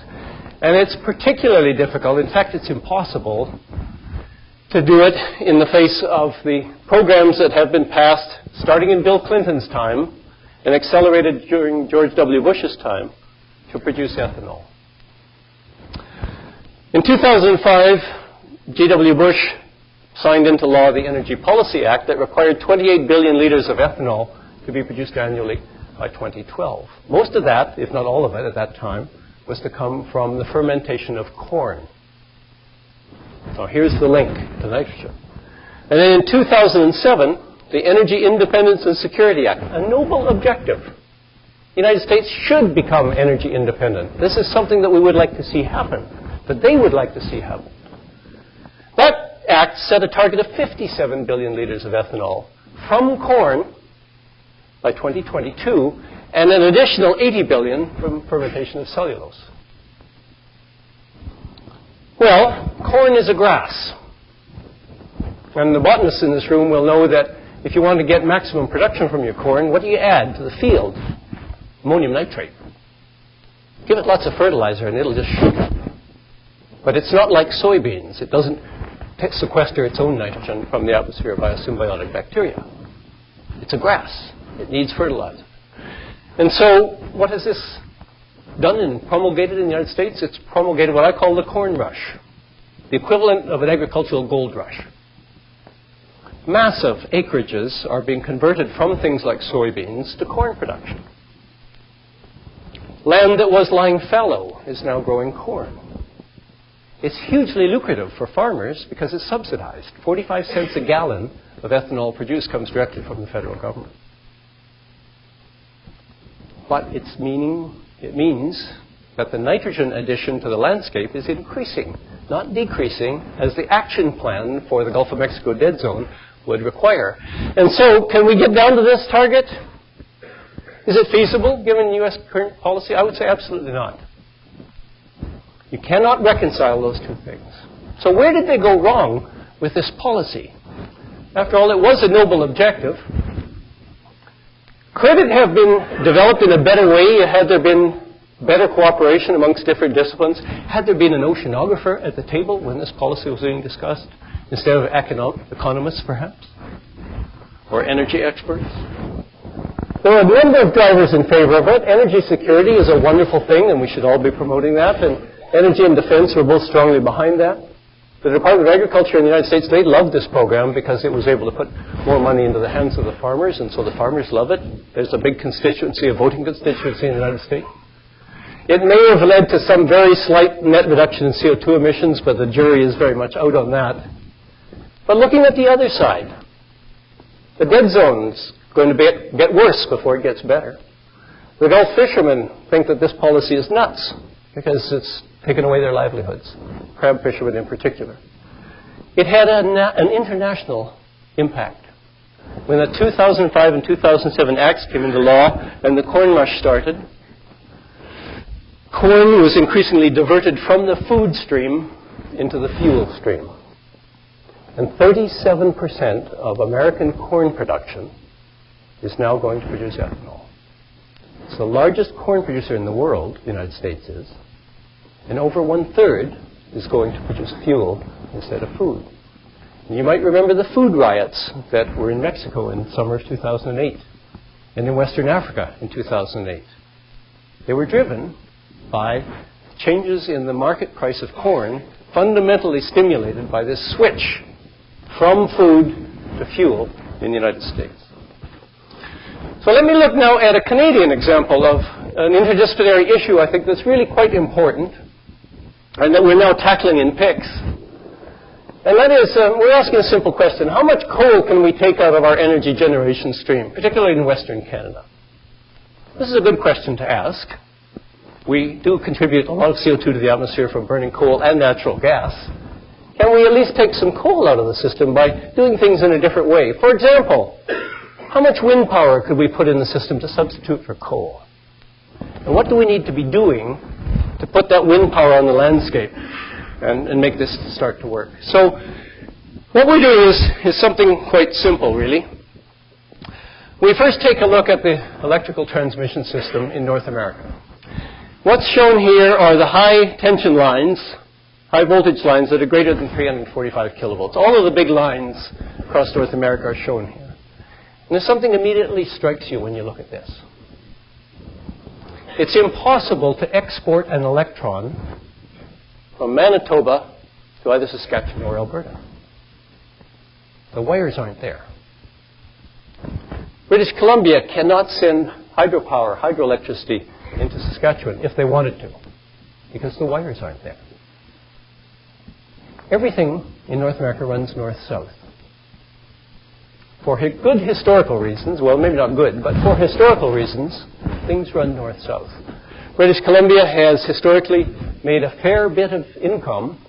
[SPEAKER 2] And it's particularly difficult, in fact, it's impossible to do it in the face of the programs that have been passed starting in Bill Clinton's time and accelerated during George W. Bush's time to produce ethanol. In 2005, G.W. Bush signed into law the Energy Policy Act that required 28 billion liters of ethanol to be produced annually by 2012. Most of that, if not all of it at that time, was to come from the fermentation of corn. So here's the link to nitrogen. And then in 2007, the Energy Independence and Security Act, a noble objective. The United States should become energy independent. This is something that we would like to see happen, that they would like to see happen. That act set a target of 57 billion liters of ethanol from corn by 2022, and an additional 80 billion from fermentation of cellulose. Well, corn is a grass. And the botanists in this room will know that if you want to get maximum production from your corn, what do you add to the field? Ammonium nitrate. Give it lots of fertilizer and it'll just shoot up. But it's not like soybeans. It doesn't sequester its own nitrogen from the atmosphere by a symbiotic bacteria. It's a grass. It needs fertilizer. And so what has this done and promulgated in the United States? It's promulgated what I call the corn rush, the equivalent of an agricultural gold rush. Massive acreages are being converted from things like soybeans to corn production. Land that was lying fallow is now growing corn. It's hugely lucrative for farmers because it's subsidized. 45 cents a gallon of ethanol produced comes directly from the federal government. But it means that the nitrogen addition to the landscape is increasing, not decreasing, as the action plan for the Gulf of Mexico dead zone would require. And so, can we get down to this target? Is it feasible, given U.S. current policy? I would say absolutely not. You cannot reconcile those two things. So where did they go wrong with this policy? After all, it was a noble objective. Could it have been developed in a better way had there been better cooperation amongst different disciplines? Had there been an oceanographer at the table when this policy was being discussed, instead of economists, perhaps? Or energy experts? There are a number of drivers in favor of it. Energy security is a wonderful thing, and we should all be promoting that. And energy and defense were both strongly behind that. The Department of Agriculture in the United States, they loved this program because it was able to put more money into the hands of the farmers, and so the farmers love it. There's a big constituency, a voting constituency in the United States. It may have led to some very slight net reduction in CO2 emissions, but the jury is very much out on that. But looking at the other side, the dead zone's going to get worse before it gets better. The Gulf fishermen think that this policy is nuts because it's taken away their livelihoods, crab fishermen in particular. It had an international impact. When the 2005 and 2007 acts came into law and the corn rush started, corn was increasingly diverted from the food stream into the fuel stream. And 37% of American corn production is now going to produce ethanol. It's the largest corn producer in the world, the United States is, and over 1/3 is going to produce fuel instead of food. And you might remember the food riots that were in Mexico in the summer of 2008 and in Western Africa in 2008. They were driven by changes in the market price of corn, fundamentally stimulated by this switch from food to fuel in the United States. So let me look now at a Canadian example of an interdisciplinary issue I think that's really quite important and that we're now tackling in PICS. And that is, we're asking a simple question. How much coal can we take out of our energy generation stream, particularly in Western Canada? This is a good question to ask. We do contribute a lot of CO2 to the atmosphere from burning coal and natural gas. Can we at least take some coal out of the system by doing things in a different way? For example, how much wind power could we put in the system to substitute for coal? And what do we need to be doing to put that wind power on the landscape and make this start to work? So what we're doing is something quite simple, really. We first take a look at the electrical transmission system in North America. What's shown here are the high tension lines, high voltage lines that are greater than 345 kilovolts. All of the big lines across North America are shown here. And there's something immediately strikes you when you look at this. It's impossible to export an electron from Manitoba to either Saskatchewan or Alberta. The wires aren't there. British Columbia cannot send hydropower, hydroelectricity, into Saskatchewan if they wanted to, because the wires aren't there. Everything in North America runs north-south. For good historical reasons, well, maybe not good, but for historical reasons, things run north-south. British Columbia has historically made a fair bit of income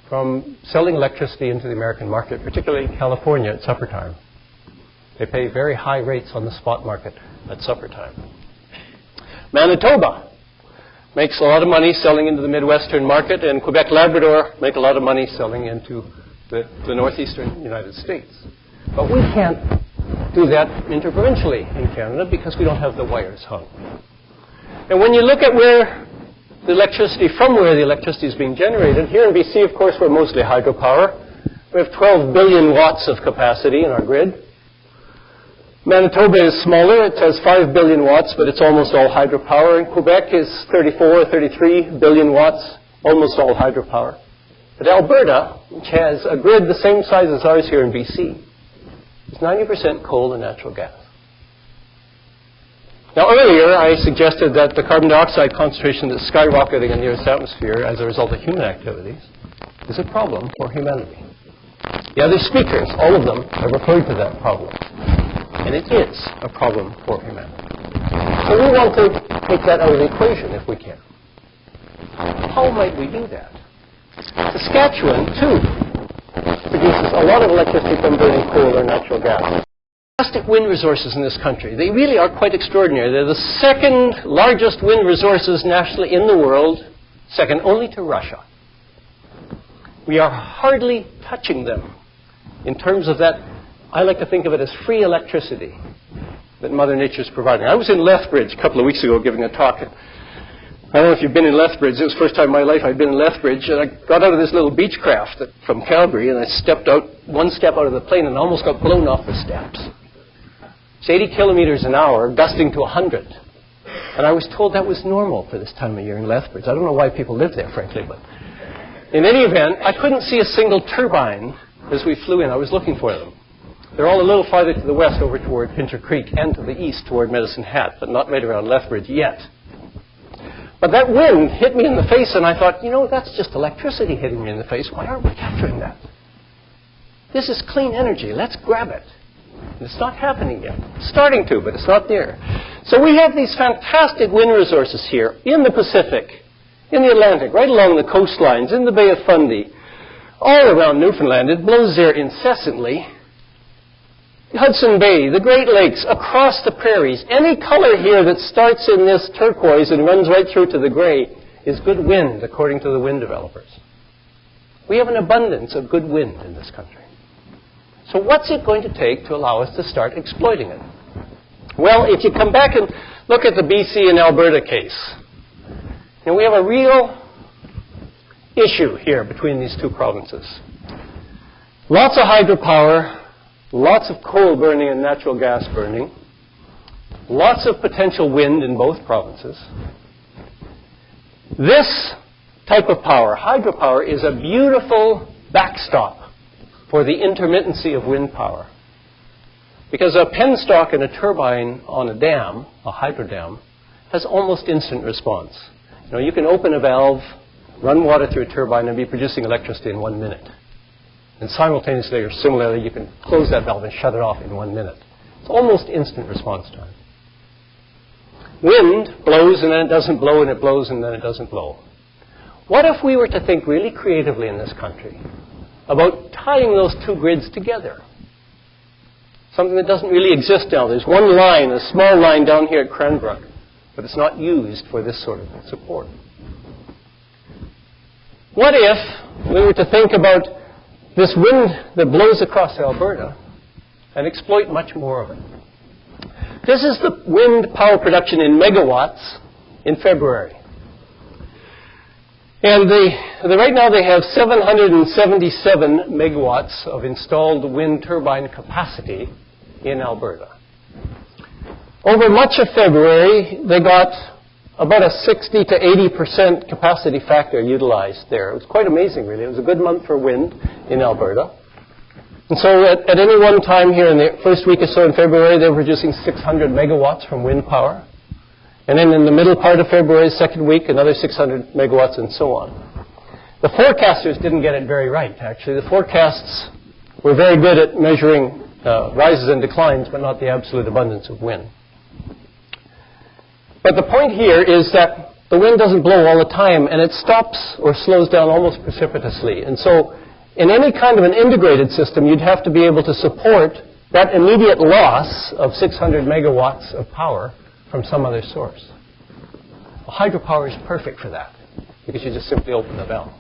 [SPEAKER 2] from selling electricity into the American market, particularly California at supper time. They pay very high rates on the spot market at supper time. Manitoba makes a lot of money selling into the Midwestern market, and Quebec, Labrador make a lot of money selling into the northeastern United States. But we can't do that interprovincially in Canada because we don't have the wires hung. And when you look at where the electricity is being generated, here in BC, of course, we're mostly hydropower. We have 12 billion watts of capacity in our grid. Manitoba is smaller. It has 5 billion watts, but it's almost all hydropower. And Quebec is 34 or 33 billion watts, almost all hydropower. But Alberta, which has a grid the same size as ours here in BC, is 90% coal and natural gas. Now, earlier I suggested that the carbon dioxide concentration that's skyrocketing in the Earth's atmosphere as a result of human activities is a problem for humanity. The other speakers, all of them, have referred to that problem. And it is a problem for humanity. So we want to take that out of the equation if we can. How might we do that? Saskatchewan, too, produces a lot of electricity from burning coal or natural gas. Fantastic wind resources in this country. They really are quite extraordinary. They're the second largest wind resources nationally in the world, second only to Russia. We are hardly touching them in terms of that. I like to think of it as free electricity that Mother Nature is providing. I was in Lethbridge a couple of weeks ago giving a talk. I don't know if you've been in Lethbridge. It was the first time in my life I'd been in Lethbridge. And I got out of this little beechcraft from Calgary, and I stepped out, one step out of the plane, and almost got blown off the steps. It's 80 kilometers an hour, gusting to 100. And I was told that was normal for this time of year in Lethbridge. I don't know why people live there, frankly, but In any event, I couldn't see a single turbine as we flew in. I was looking for them. They're all a little farther to the west over toward Pinter Creek and to the east toward Medicine Hat, but not right around Lethbridge yet. But that wind hit me in the face, and I thought, that's just electricity hitting me in the face. Why aren't we capturing that? This is clean energy. Let's grab it. And it's not happening yet. It's starting to, but it's not there. So we have these fantastic wind resources here in the Pacific, in the Atlantic, right along the coastlines, in the Bay of Fundy, all around Newfoundland. It blows there incessantly. Hudson Bay, the Great Lakes, across the prairies. Any color here that starts in this turquoise and runs right through to the gray is good wind, according to the wind developers. We have an abundance of good wind in this country. So what's it going to take to allow us to start exploiting it? Well, if you come back and look at the BC and Alberta case, we have a real issue here between these two provinces. Lots of hydropower, lots of coal burning and natural gas burning, lots of potential wind in both provinces. This type of power, hydropower, is a beautiful backstop for the intermittency of wind power. Because a penstock and a turbine on a dam, a hydro dam, has almost instant response. You can open a valve, run water through a turbine, and be producing electricity in 1 minute. And simultaneously or similarly, you can close that valve and shut it off in 1 minute. It's almost instant response time. Wind blows and then it doesn't blow, and it blows and then it doesn't blow. What if we were to think really creatively in this country about tying those two grids together? Something that doesn't really exist now. There's one line, a small line down here at Cranbrook, but it's not used for this sort of support. What if we were to think about this wind that blows across Alberta and exploit much more of it? This is the wind power production in megawatts in February. And right now they have 777 megawatts of installed wind turbine capacity in Alberta. Over much of February, they got about a 60 to 80% capacity factor utilized there. It was quite amazing, really. It was a good month for wind in Alberta. And so at any one time here in the first week or so in February, they were producing 600 megawatts from wind power. And then in the middle part of February, second week, another 600 megawatts and so on. The forecasters didn't get it very right, actually. The forecasts were very good at measuring rises and declines, but not the absolute abundance of wind. But the point here is that the wind doesn't blow all the time, and it stops or slows down almost precipitously. And so in any kind of an integrated system, you'd have to be able to support that immediate loss of 600 megawatts of power from some other source. Well, hydropower is perfect for that, because you just simply open the valve.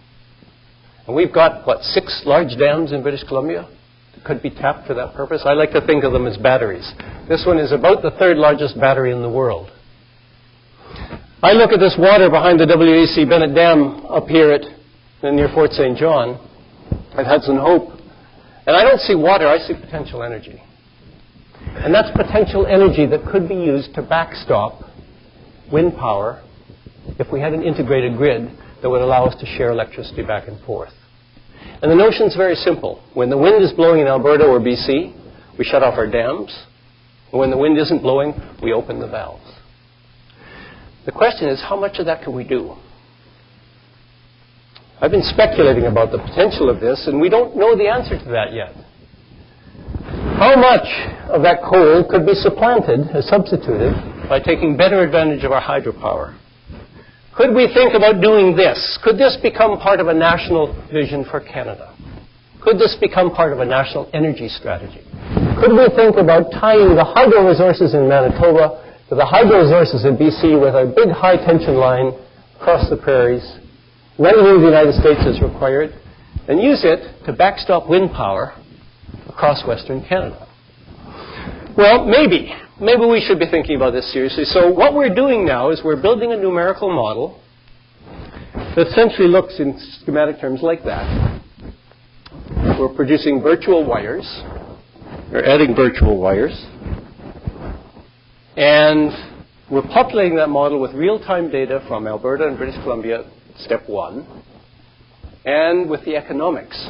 [SPEAKER 2] And we've got, 6 large dams in British Columbia that could be tapped for that purpose. I like to think of them as batteries. This one is about the 3rd largest battery in the world. I look at this water behind the WAC Bennett Dam up here near Fort St. John at Hudson Hope, and I don't see water, I see potential energy. And that's potential energy that could be used to backstop wind power if we had an integrated grid that would allow us to share electricity back and forth. And the notion's very simple. When the wind is blowing in Alberta or BC, we shut off our dams. And when the wind isn't blowing, we open the valves. The question is, how much of that can we do? I've been speculating about the potential of this, and we don't know the answer to that yet. How much of that coal could be supplanted, substituted, by taking better advantage of our hydropower? Could we think about doing this? Could this become part of a national vision for Canada? Could this become part of a national energy strategy? Could we think about tying the hydro resources in Manitoba to the hydro resources in BC with a big high-tension line across the prairies, revenue of the United States is required, and use it to backstop wind power across Western Canada? Well, maybe. Maybe we should be thinking about this seriously. So what we're doing now is we're building a numerical model that essentially looks in schematic terms like that. We're producing virtual wires. We're adding virtual wires. And we're populating that model with real-time data from Alberta and British Columbia, step 1. and with the economics.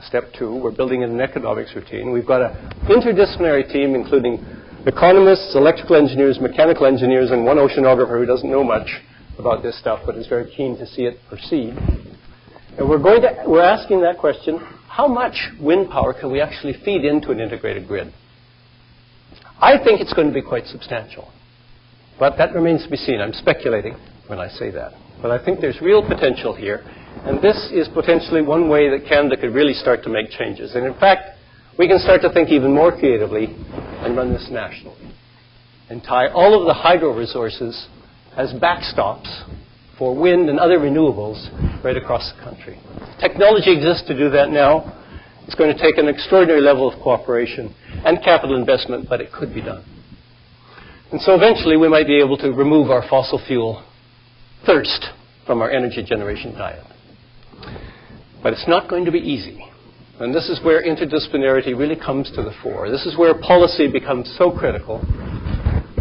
[SPEAKER 2] Step 2, we're building in an economics routine. We've got an interdisciplinary team including economists, electrical engineers, mechanical engineers, and one oceanographer who doesn't know much about this stuff but is very keen to see it proceed. And we're asking that question, how much wind power can we actually feed into an integrated grid? I think it's going to be quite substantial. But that remains to be seen. I'm speculating when I say that. But I think there's real potential here. And this is potentially one way that Canada could really start to make changes. And in fact, we can start to think even more creatively and run this nationally. And tie all of the hydro resources as backstops for wind and other renewables right across the country. Technology exists to do that now. It's going to take an extraordinary level of cooperation and capital investment, but it could be done. And so eventually we might be able to remove our fossil fuel thirst from our energy generation diet. But it's not going to be easy. And this is where interdisciplinarity really comes to the fore. This is where policy becomes so critical.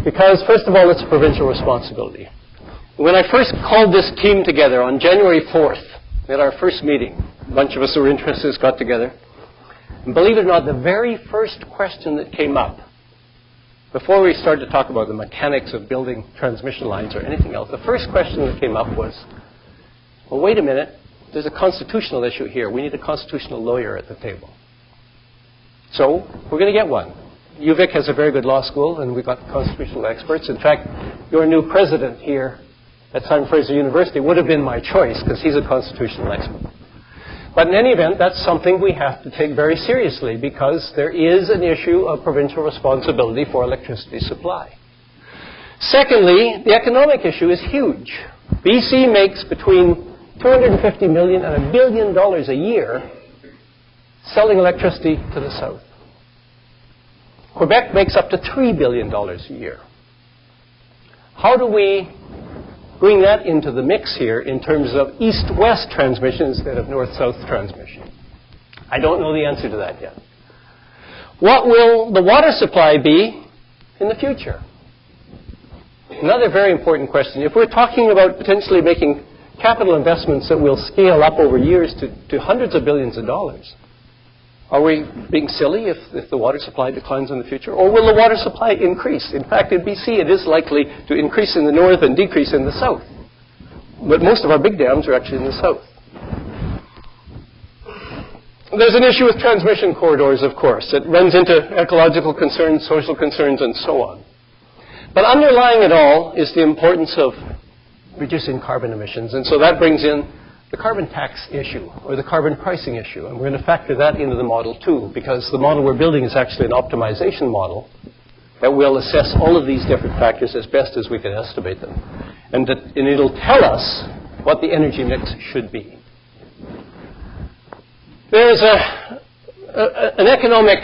[SPEAKER 2] Because, first of all, it's a provincial responsibility. When I first called this team together on January 4th, at our first meeting, a bunch of us who were interested got together. And believe it or not, the very first question that came up, before we started to talk about the mechanics of building transmission lines or anything else, the first question that came up was, well, wait a minute, there's a constitutional issue here. We need a constitutional lawyer at the table. So we're going to get one. UVic has a very good law school, and we've got constitutional experts. In fact, your new president here at Fraser University would have been my choice, because he's a constitutional expert. But in any event, that's something we have to take very seriously, because there is an issue of provincial responsibility for electricity supply. Secondly, the economic issue is huge. BC makes between $250 million and $1 billion a year selling electricity to the south. Quebec makes up to $3 billion a year. How do we bring that into the mix here in terms of east-west transmission instead of north-south transmission? I don't know the answer to that yet. What will the water supply be in the future? Another very important question. If we're talking about potentially making capital investments that will scale up over years to hundreds of billions of dollars, are we being silly if the water supply declines in the future? Or will the water supply increase? In fact, in BC, it is likely to increase in the north and decrease in the south. But most of our big dams are actually in the south. There's an issue with transmission corridors, of course. It runs into ecological concerns, social concerns, and so on. But underlying it all is the importance of reducing carbon emissions. And so that brings in the carbon tax issue, or the carbon pricing issue. And we're going to factor that into the model too, because the model we're building is actually an optimization model that will assess all of these different factors as best as we can estimate them. And it'll tell us what the energy mix should be. There's an economic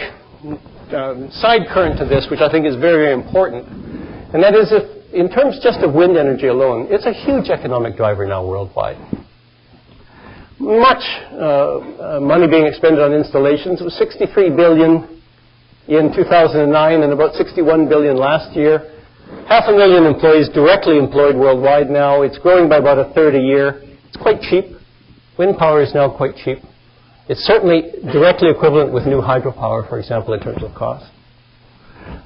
[SPEAKER 2] side current to this, which I think is very, very important. And that is, if in terms just of wind energy alone, it's a huge economic driver now worldwide. Much money being expended on installations. It was $63 billion in 2009 and about $61 billion last year. 500,000 employees directly employed worldwide now. It's growing by about a third a year. It's quite cheap. Wind power is now quite cheap. It's certainly directly equivalent with new hydropower, for example, in terms of cost.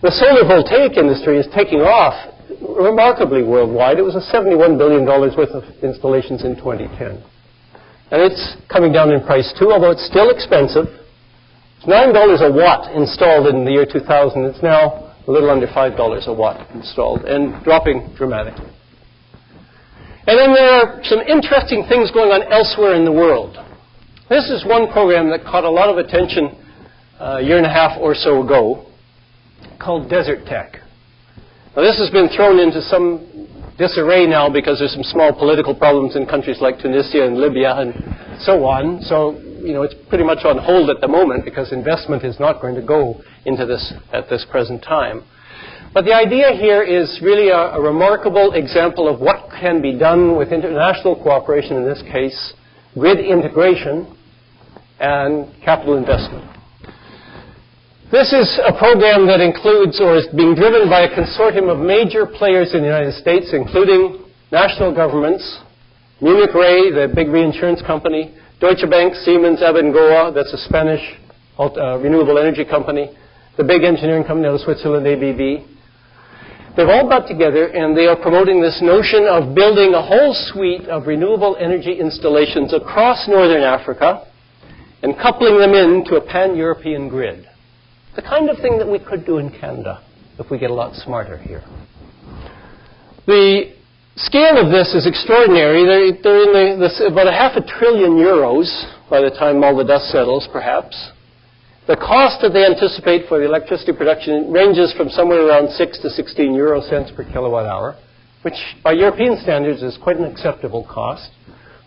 [SPEAKER 2] The solar voltaic industry is taking off remarkably worldwide. It was a $71 billion worth of installations in 2010. And it's coming down in price too, although it's still expensive. It's $9 a watt installed in the year 2000. It's now a little under $5 a watt installed, and dropping dramatically. And then there are some interesting things going on elsewhere in the world. This is one program that caught a lot of attention a year and a half or so ago, called Desert Tech. Now, this has been thrown into some disarray now because there's some small political problems in countries like Tunisia and Libya and so on. So, it's pretty much on hold at the moment because investment is not going to go into this at this present time. But the idea here is really a remarkable example of what can be done with international cooperation, in this case, grid integration and capital investment. This is a program that includes, or is being driven by a consortium of major players in the United States, including national governments, Munich Re, the big reinsurance company, Deutsche Bank, Siemens, Abengoa, that's a Spanish renewable energy company, the big engineering company out of Switzerland, ABB. They've all got together and they are promoting this notion of building a whole suite of renewable energy installations across northern Africa and coupling them into a pan-European grid. The kind of thing that we could do in Canada if we get a lot smarter here. The scale of this is extraordinary. They're in about €500 billion by the time all the dust settles, perhaps. The cost that they anticipate for the electricity production ranges from somewhere around 6 to 16 euro cents per kilowatt hour, which by European standards is quite an acceptable cost.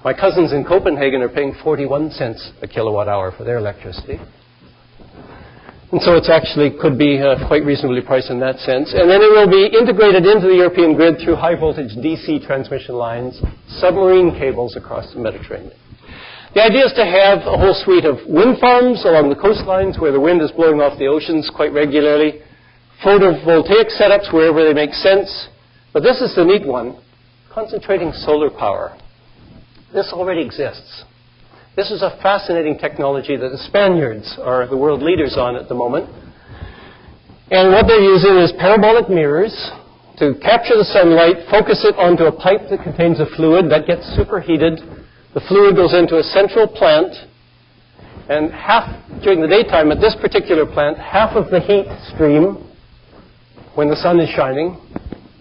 [SPEAKER 2] My cousins in Copenhagen are paying 41 cents a kilowatt hour for their electricity. And so it actually could be quite reasonably priced in that sense. And then it will be integrated into the European grid through high voltage DC transmission lines, submarine cables across the Mediterranean. The idea is to have a whole suite of wind farms along the coastlines where the wind is blowing off the oceans quite regularly, photovoltaic setups wherever they make sense. But this is the neat one, concentrating solar power. This already exists. This is a fascinating technology that the Spaniards are the world leaders on at the moment. And what they're using is parabolic mirrors to capture the sunlight, focus it onto a pipe that contains a fluid that gets superheated. The fluid goes into a central plant, and during the daytime at this particular plant, half of the heat stream, when the sun is shining,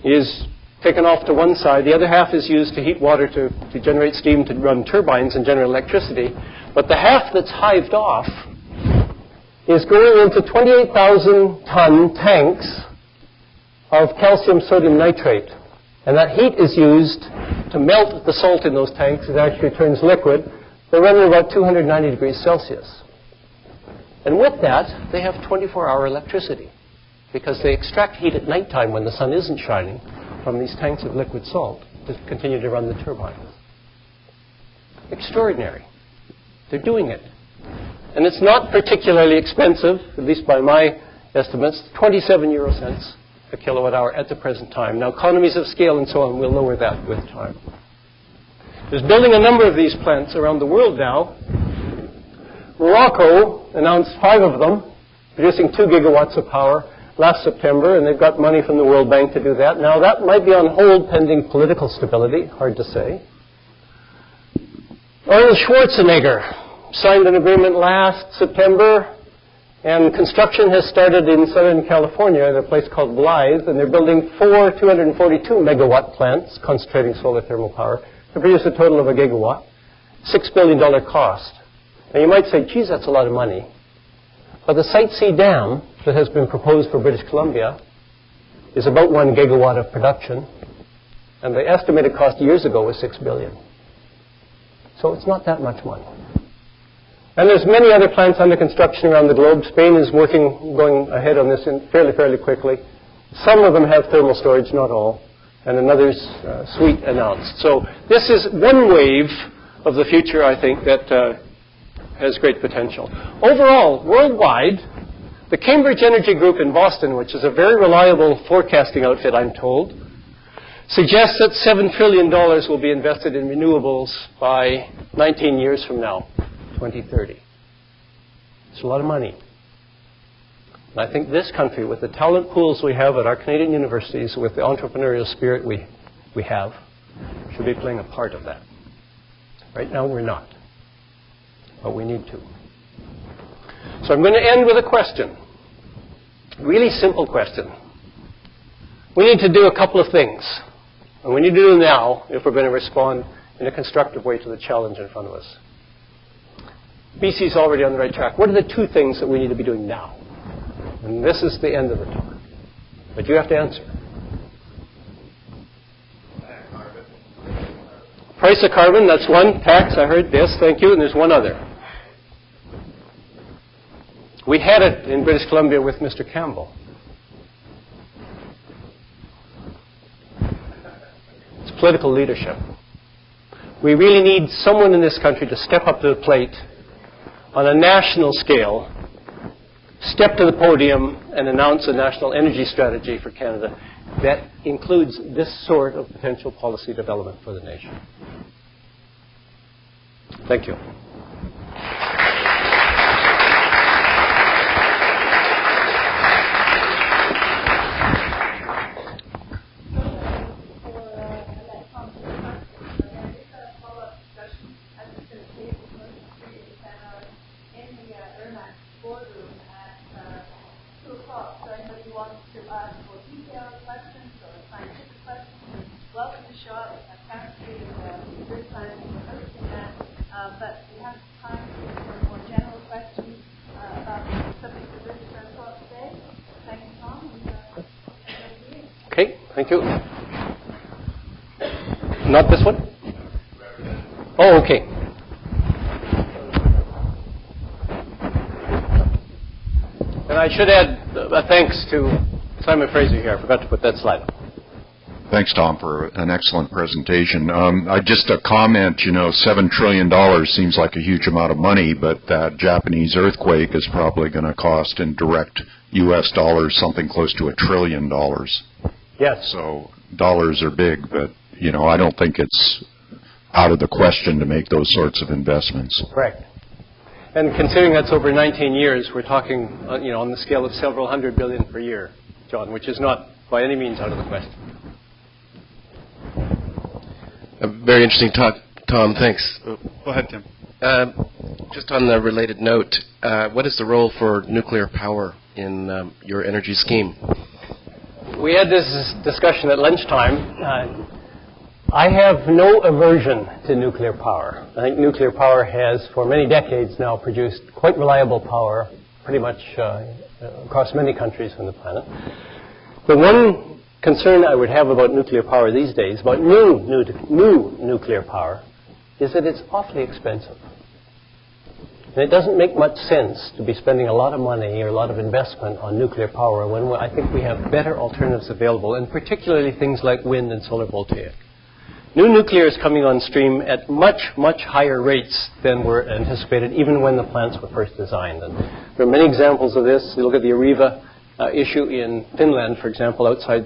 [SPEAKER 2] is taken off to one side. The other half is used to heat water to generate steam to run turbines and generate electricity. But the half that's hived off is going into 28,000-ton tanks of calcium sodium nitrate. And that heat is used to melt the salt in those tanks. It actually turns liquid. They run at about 290 degrees Celsius. And with that, they have 24-hour electricity because they extract heat at nighttime when the sun isn't shining from these tanks of liquid salt to continue to run the turbines. Extraordinary. They're doing it. And it's not particularly expensive, at least by my estimates, 27 euro cents a kilowatt hour at the present time. Now, economies of scale and so on will lower that with time. There's building a number of these plants around the world now. Morocco announced 5 of them, producing 2 gigawatts of power last September, and they've got money from the World Bank to do that. Now, that might be on hold pending political stability, hard to say. Arnold Schwarzenegger signed an agreement last September, and construction has started in Southern California at a place called Blythe, and they're building 4 242-megawatt plants, concentrating solar thermal power, to produce a total of 1 gigawatt, $6 billion cost. Now, you might say, geez, that's a lot of money. But the Site C dam that has been proposed for British Columbia is about 1 gigawatt of production, and the estimated cost years ago was $6 billion. So it's not that much money. And there's many other plants under construction around the globe. Spain is going ahead on this fairly quickly. Some of them have thermal storage, not all, and another suite announced. So this is one wave of the future, I think, that has great potential. Overall, worldwide, the Cambridge Energy Group in Boston, which is a very reliable forecasting outfit, I'm told, suggests that $7 trillion will be invested in renewables by 19 years from now. 2030. It's a lot of money. And I think this country, with the talent pools we have at our Canadian universities, with the entrepreneurial spirit we have, should be playing a part of that. Right now we're not. But we need to. So I'm going to end with a question. Really simple question. We need to do a couple of things. And we need to do them now if we're going to respond in a constructive way to the challenge in front of us. BC is already on the right track. What are the 2 things that we need to be doing now? And this is the end of the talk. But you have to answer. Price of carbon, that's one. Tax, I heard. Yes, thank you. And there's one other. We had it in British Columbia with Mr. Campbell. It's political leadership. We really need someone in this country to step up to the plate on a national scale, step to the podium and announce a national energy strategy for Canada that includes this sort of potential policy development for the nation. Thank you. Okay, thank you. Not this one? Oh, okay. And I should add a thanks to Simon Fraser here. I forgot to put that slide up.
[SPEAKER 3] Thanks, Tom, for an excellent presentation. Just a comment, $7 trillion seems like a huge amount of money, but that Japanese earthquake is probably going to cost in direct U.S. dollars something close to $1 trillion.
[SPEAKER 2] Yes.
[SPEAKER 3] So dollars are big, but, I don't think it's out of the question to make those sorts of investments.
[SPEAKER 2] Correct. And considering that's over 19 years, we're talking, on the scale of several hundred billion per year, John, which is not by any means out of the question.
[SPEAKER 4] A very interesting talk, Tom. Thanks.
[SPEAKER 3] Go ahead, Tim.
[SPEAKER 4] Just on the related note, what is the role for nuclear power in your energy scheme?
[SPEAKER 2] We had this discussion at lunchtime. I have no aversion to nuclear power. I think nuclear power has, for many decades now, produced quite reliable power, pretty much across many countries on the planet. The one concern I would have about nuclear power these days, about new nuclear power, is that it's awfully expensive. And it doesn't make much sense to be spending a lot of money or a lot of investment on nuclear power when I think we have better alternatives available, and particularly things like wind and solar voltaic. New nuclear is coming on stream at much, much higher rates than were anticipated, even when the plants were first designed. And there are many examples of this. You look at the Ariva issue in Finland, for example, outside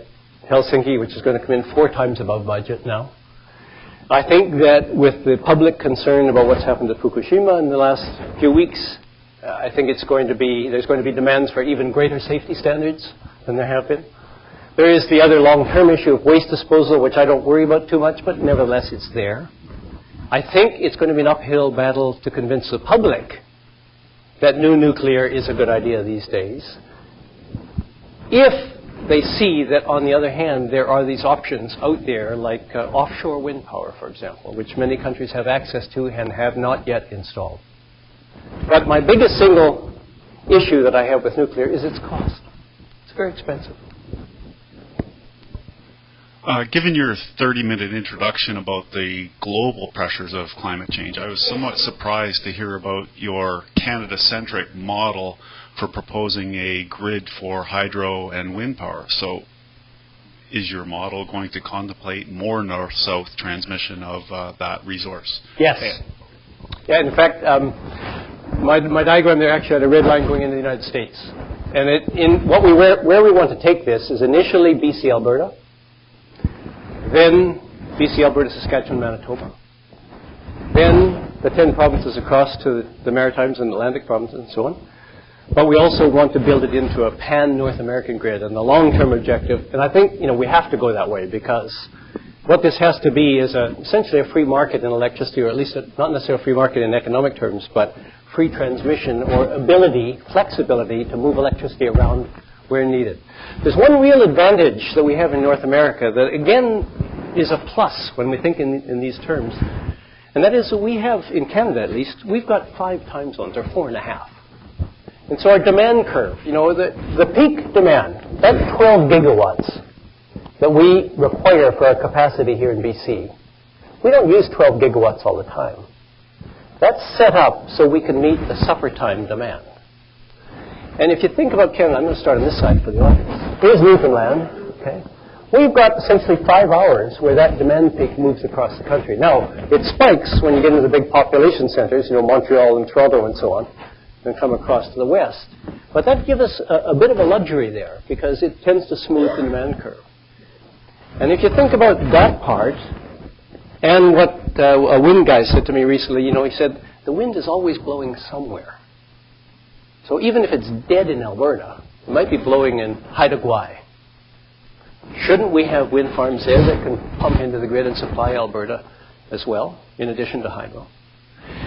[SPEAKER 2] Helsinki, which is going to come in 4 times above budget now. I think that with the public concern about what's happened at Fukushima in the last few weeks, I think there's going to be demands for even greater safety standards than there have been. There is the other long-term issue of waste disposal, which I don't worry about too much, but nevertheless it's there. I think it's going to be an uphill battle to convince the public that new nuclear is a good idea these days. If they see that, on the other hand, there are these options out there like offshore wind power, for example, which many countries have access to and have not yet installed. But my biggest single issue that I have with nuclear is its cost. It's very expensive.
[SPEAKER 5] Given your 30-minute introduction about the global pressures of climate change, I was somewhat surprised to hear about your Canada-centric model for proposing a grid for hydro and wind power. So is your model going to contemplate more north-south transmission of that resource?
[SPEAKER 2] Yes. Yeah, in fact, my diagram there actually had a red line going into the United States. And where we want to take this is initially BC, Alberta, then BC, Alberta, Saskatchewan, Manitoba, then the 10 provinces across to the Maritimes and Atlantic provinces and so on. But we also want to build it into a pan-North American grid, and the long-term objective, and I think we have to go that way, because what this has to be is essentially a free market in electricity, or at least not necessarily a free market in economic terms, but free transmission or flexibility to move electricity around where needed. There's one real advantage that we have in North America that, again, is a plus when we think in these terms, and that is that we have, in Canada at least, we've got 5 time zones, or 4.5. And so our demand curve, the peak demand, that's 12 gigawatts that we require for our capacity here in BC. We don't use 12 gigawatts all the time. That's set up so we can meet the supper time demand. And if you think about Canada, I'm going to start on this side for the audience. Here's Newfoundland. Okay, we've got essentially 5 hours where that demand peak moves across the country. Now, it spikes when you get into the big population centers, Montreal and Toronto and so on, and come across to the west. But that gives us a bit of a luxury there, because it tends to smooth the demand curve. And if you think about that part, And what a wind guy said to me recently, he said, the wind is always blowing somewhere. So even if it's dead in Alberta, it might be blowing in Hydropower. Shouldn't we have wind farms there that can pump into the grid and supply Alberta as well, in addition to hydro?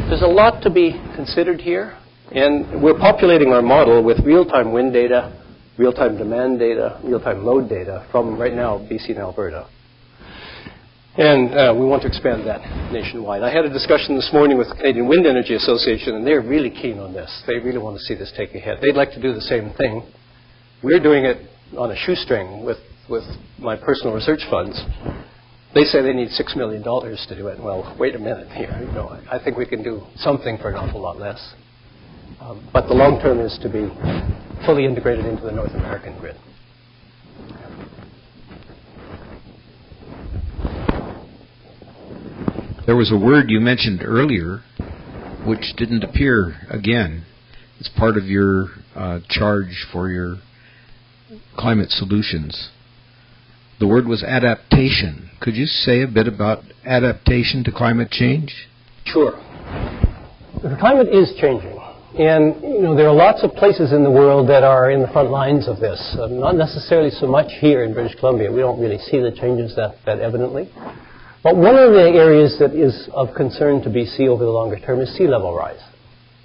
[SPEAKER 2] There's a lot to be considered here, and we're populating our model with real-time wind data, real-time demand data, real-time load data from right now BC and Alberta. And we want to expand that nationwide. I had a discussion this morning with the Canadian Wind Energy Association, and they're really keen on this. They really want to see this take ahead. They'd like to do the same thing. We're doing it on a shoestring with my personal research funds. They say they need $6 million to do it. Well, wait a minute here. I think we can do something for an awful lot less. But the long term is to be fully integrated into the North American grid.
[SPEAKER 6] There was a word you mentioned earlier which didn't appear again. It's part of your charge for your climate solutions. The word was adaptation. Could you say a bit about adaptation to climate change?
[SPEAKER 2] Sure. The climate is changing. And, there are lots of places in the world that are in the front lines of this. Not necessarily so much here in British Columbia. We don't really see the changes that evidently. But one of the areas that is of concern to BC over the longer term is sea level rise.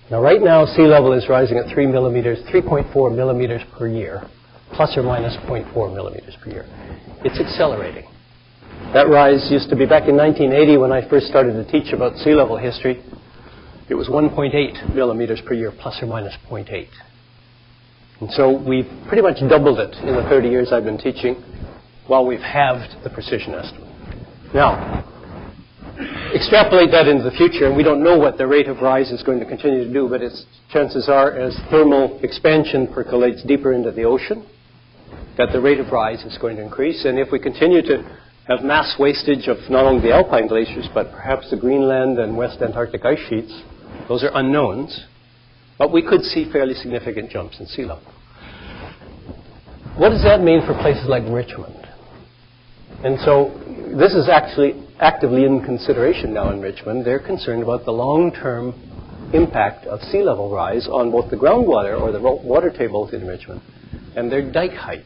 [SPEAKER 2] Now, right now, sea level is rising at 3.4 millimeters per year, plus or minus 0.4 millimeters per year. It's accelerating. That rise used to be back in 1980 when I first started to teach about sea level history. It was 1.8 millimeters per year, plus or minus 0.8. And so we've pretty much doubled it in the 30 years I've been teaching, while we've halved the precision estimate. Now, extrapolate that into the future, and we don't know what the rate of rise is going to continue to do, but chances are, as thermal expansion percolates deeper into the ocean, that the rate of rise is going to increase. And if we continue to have mass wastage of not only the alpine glaciers, but perhaps the Greenland and West Antarctic ice sheets, those are unknowns, but we could see fairly significant jumps in sea level. What does that mean for places like Richmond? And so this is actually actively in consideration now in Richmond. They're concerned about the long-term impact of sea level rise on both the groundwater or the water table in Richmond and their dike height.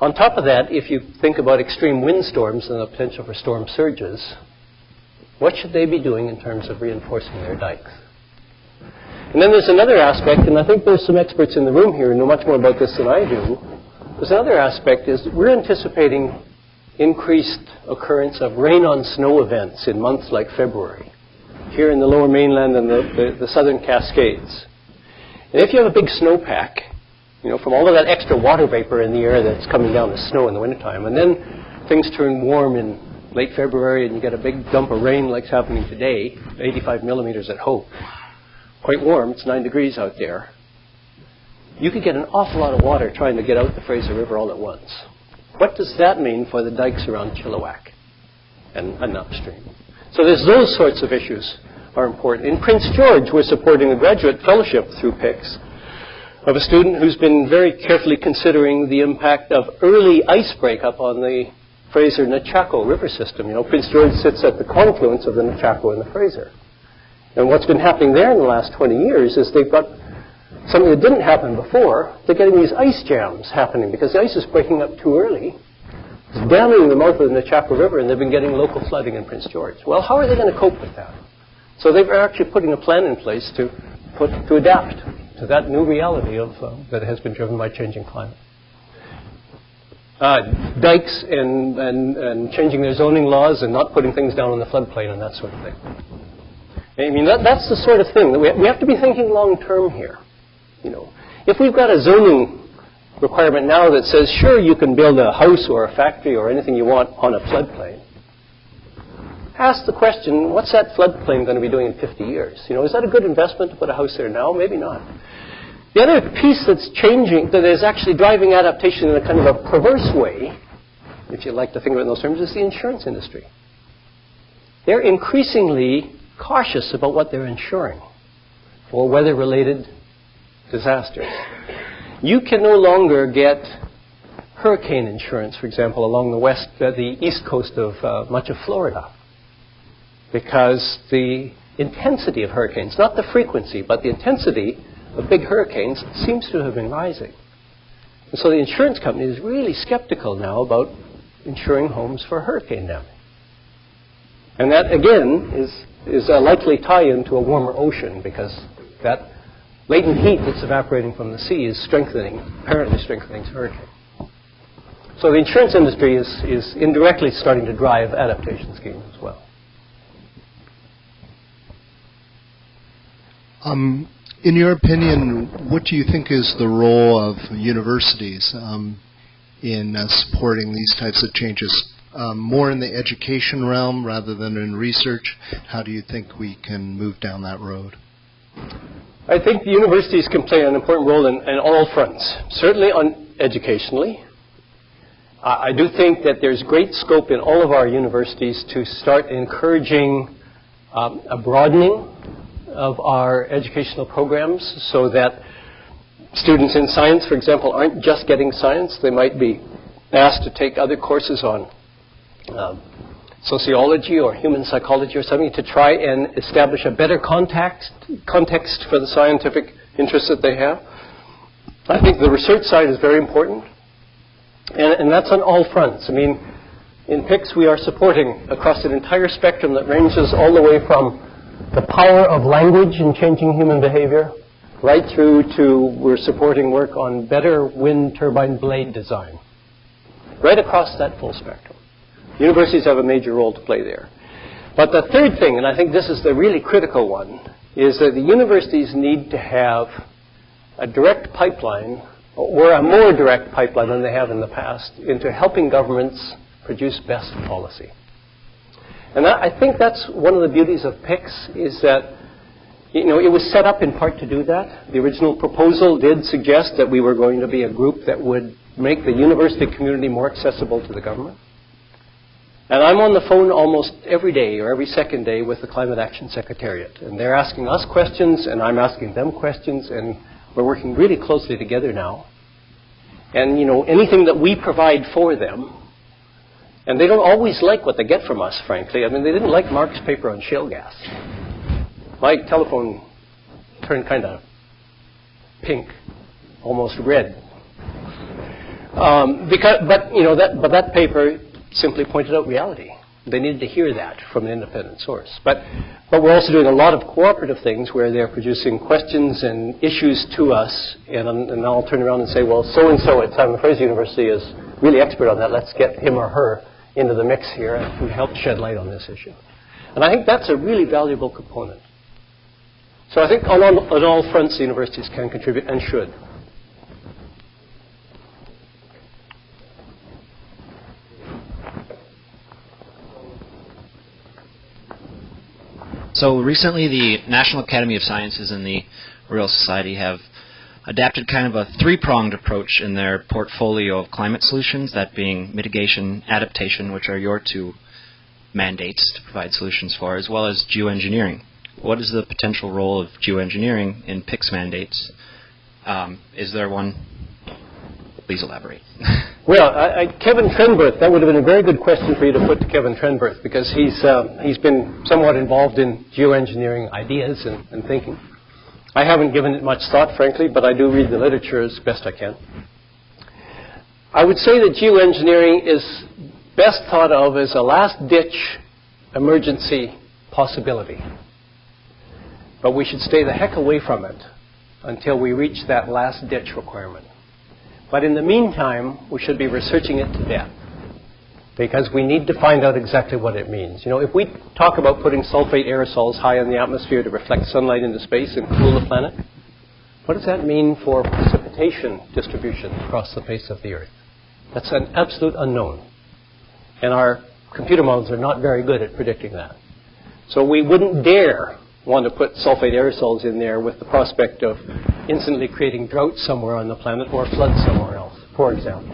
[SPEAKER 2] On top of that, if you think about extreme windstorms and the potential for storm surges, what should they be doing in terms of reinforcing their dikes? And then there's another aspect, and I think there's some experts in the room here who know much more about this than I do. There's another aspect is we're anticipating increased occurrence of rain on snow events in months like February, here in the lower mainland and the southern Cascades. And if you have a big snowpack, from all of that extra water vapor in the air that's coming down as snow in the wintertime, and then things turn warm in late February and you get a big dump of rain like's happening today, 85 millimeters at Hope, quite warm, it's 9 degrees out there, you could get an awful lot of water trying to get out the Fraser River all at once. What does that mean for the dikes around Chilliwack and upstream? So there's those sorts of issues are important. In Prince George, we're supporting a graduate fellowship through PICS of a student who's been very carefully considering the impact of early ice breakup on the Fraser-Nechako river system. Prince George sits at the confluence of the Nechako and the Fraser. And what's been happening there in the last 20 years is they've got something that didn't happen before. They're getting these ice jams happening because the ice is breaking up too early. It's damming the mouth of the Nechako River, and they've been getting local flooding in Prince George. Well, how are they going to cope with that? So they're actually putting a plan in place to adapt to that new reality that has been driven by changing climate. Dikes and changing their zoning laws and not putting things down on the floodplain and that sort of thing. I mean, that's the sort of thing that we have to be thinking long term here. If we've got a zoning requirement now that says, sure, you can build a house or a factory or anything you want on a floodplain, ask the question, what's that floodplain going to be doing in 50 years? Is that a good investment to put a house there now? Maybe not. The other piece that's changing, that is actually driving adaptation in a kind of a perverse way, if you like to think of it in those terms, is the insurance industry. They're increasingly cautious about what they're insuring for weather-related disasters. You can no longer get hurricane insurance, for example, along the east coast of much of Florida. because the intensity of hurricanes, not the frequency, but the intensity of big hurricanes seems to have been rising. And so the insurance company is really skeptical now about insuring homes for hurricane damage. And that, again, is a likely tie-in to a warmer ocean, because that latent heat that's evaporating from the sea is apparently strengthening hurricane. So the insurance industry is indirectly starting to drive adaptation schemes as well.
[SPEAKER 7] In your opinion, what do you think is the role of universities in supporting these types of changes? More in the education realm rather than in research? How do you think we can move down that road?
[SPEAKER 2] I think the universities can play an important role in all fronts. Certainly educationally. I do think that there's great scope in all of our universities to start encouraging a broadening of our educational programs, so that students in science, for example, aren't just getting science. They might be asked to take other courses on sociology or human psychology or something, to try and establish a better context for the scientific interests that they have. I think the research side is very important, and that's on all fronts. I mean, in PICS we are supporting across an entire spectrum that ranges all the way from the power of language in changing human behavior, right through to we're supporting work on better wind turbine blade design. Right across that full spectrum. Universities have a major role to play there. But the third thing, and I think this is the really critical one, is that the universities need to have a direct pipeline, or a more direct pipeline than they have in the past, into helping governments produce best policy. And I think that's one of the beauties of PICS, is that it was set up in part to do that. The original proposal did suggest that we were going to be a group that would make the university community more accessible to the government. And I'm on the phone almost every day or every second day with the Climate Action Secretariat. And they're asking us questions, and I'm asking them questions, and we're working really closely together now. And, anything that we provide for them, and they don't always like what they get from us, frankly. I mean, they didn't like Mark's paper on shale gas. My telephone turned kind of pink, almost red. But that paper simply pointed out reality. They needed to hear that from an independent source. But we're also doing a lot of cooperative things where they're producing questions and issues to us, and I'll turn around and say, well, so-and-so at Simon Fraser University is really expert on that. Let's get him or her into the mix here and help shed light on this issue. And I think that's a really valuable component. So I think on all fronts the universities can contribute and should.
[SPEAKER 8] So recently the National Academy of Sciences and the Royal Society have adapted kind of a three-pronged approach in their portfolio of climate solutions, that being mitigation, adaptation, which are your two mandates to provide solutions for, as well as geoengineering. What is the potential role of geoengineering in PICS mandates? Is there one? Please elaborate.
[SPEAKER 2] Well, Kevin Trenberth, that would have been a very good question for you to put to Kevin Trenberth, because he's been somewhat involved in geoengineering ideas and thinking. I haven't given it much thought, frankly, but I do read the literature as best I can. I would say that geoengineering is best thought of as a last-ditch emergency possibility. But we should stay the heck away from it until we reach that last-ditch requirement. But in the meantime, we should be researching it to death, because we need to find out exactly what it means. If we talk about putting sulfate aerosols high in the atmosphere to reflect sunlight into space and cool the planet, what does that mean for precipitation distribution across the face of the Earth? That's an absolute unknown. And our computer models are not very good at predicting that. So we wouldn't dare want to put sulfate aerosols in there with the prospect of instantly creating drought somewhere on the planet or flood somewhere else, for example.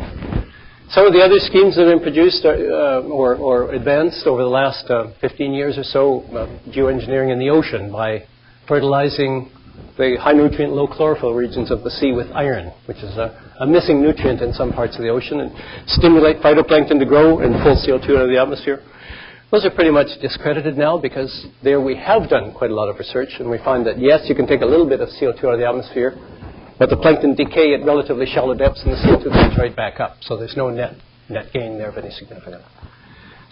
[SPEAKER 2] Some of the other schemes that have been produced or advanced over the last 15 years or so, geoengineering in the ocean by fertilizing the high nutrient, low chlorophyll regions of the sea with iron, which is a missing nutrient in some parts of the ocean, and stimulate phytoplankton to grow and pull CO2 out of the atmosphere. Those are pretty much discredited now because there we have done quite a lot of research, and we find that, yes, you can take a little bit of CO2 out of the atmosphere, but the plankton decay at relatively shallow depths and the CO2 comes right back up. So there's no net gain there of any significance.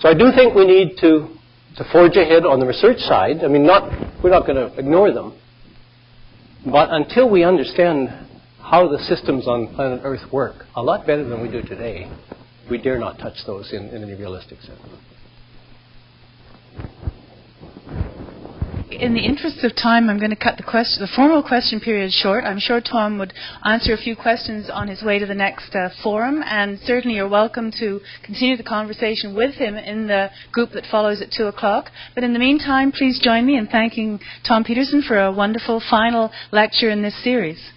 [SPEAKER 2] So I do think we need to forge ahead on the research side. I mean, we're not going to ignore them. But until we understand how the systems on planet Earth work a lot better than we do today, we dare not touch those in any realistic sense.
[SPEAKER 1] In the interest of time, I'm going to cut the formal question period short. I'm sure Tom would answer a few questions on his way to the next forum, and certainly you're welcome to continue the conversation with him in the group that follows at 2 o'clock. But in the meantime, please join me in thanking Tom Pedersen for a wonderful final lecture in this series.